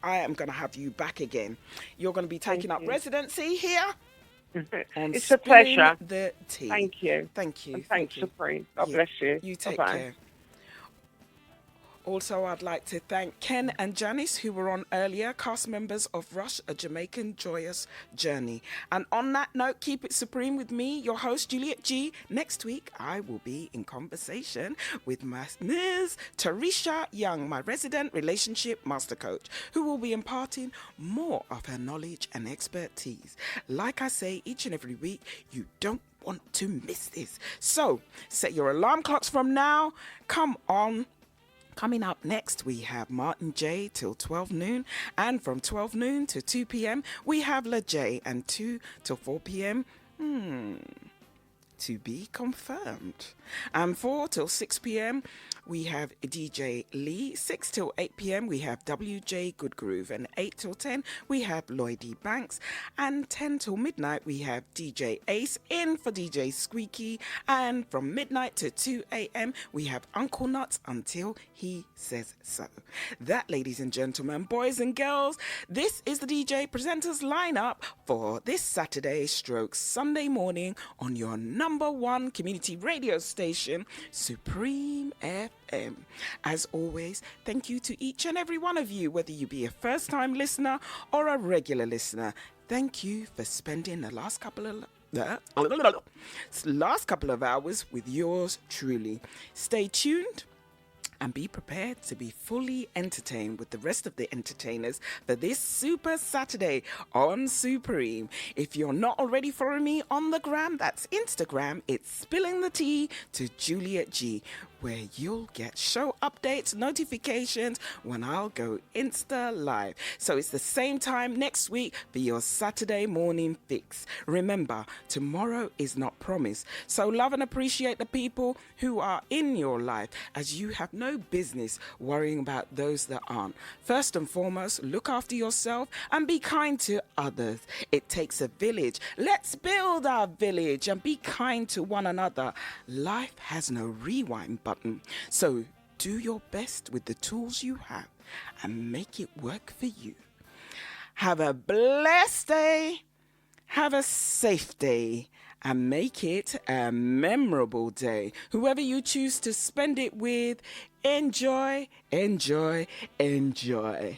am going to have you back again. You're going to be taking up residency here. It's a pleasure. The tea. Thank you. Thank you. And thanks, Supreme. God bless you. You take Bye-bye. care. Also, I'd like to thank Ken and Janice, who were on earlier, cast members of Rush, a Jamaican Joyous Journey. And on that note, keep it supreme with me, your host, Juliet G. Next week, I will be in conversation with Ms. Tarisha Young, my resident relationship master coach, who will be imparting more of her knowledge and expertise. Like I say each and every week, you don't want to miss this. So, set your alarm clocks from now. Come on. Coming up next, we have Martin J till 12 noon, and from 12 noon to 2 p.m. we have La J, and 2 till 4 p.m. To be confirmed. And 4 till 6 p.m. we have DJ Lee. 6 till 8 p.m. we have WJ Goodgroove, and 8 till 10 we have Lloydie Banks, and 10 till midnight we have DJ Ace in for DJ Squeaky, and from midnight to 2 a.m. we have Uncle Nuts until he says so. That, ladies and gentlemen, boys and girls, this is the DJ presenters lineup for this Saturday stroke Sunday morning on your number one community radio station, Supreme FM. As always, thank you to each and every one of you, whether you be a first-time listener or a regular listener. Thank you for spending the last couple of hours with yours truly. Stay tuned and be prepared to be fully entertained with the rest of the entertainers for this Super Saturday on Supreme. If you're not already following me on the gram, that's Instagram, it's Spilling the Tea to Juliet G, where you'll get show updates, notifications when I'll go Insta Live. So it's the same time next week for your Saturday morning fix. Remember, tomorrow is not promised. So love and appreciate the people who are in your life, as you have no business worrying about those that aren't. First and foremost, look after yourself and be kind to others. It takes a village. Let's build our village and be kind to one another. Life has no rewind button. So do your best with the tools you have and make it work for you. Have a blessed day. Have a safe day. And make it a memorable day. Whoever you choose to spend it with, enjoy, enjoy, enjoy.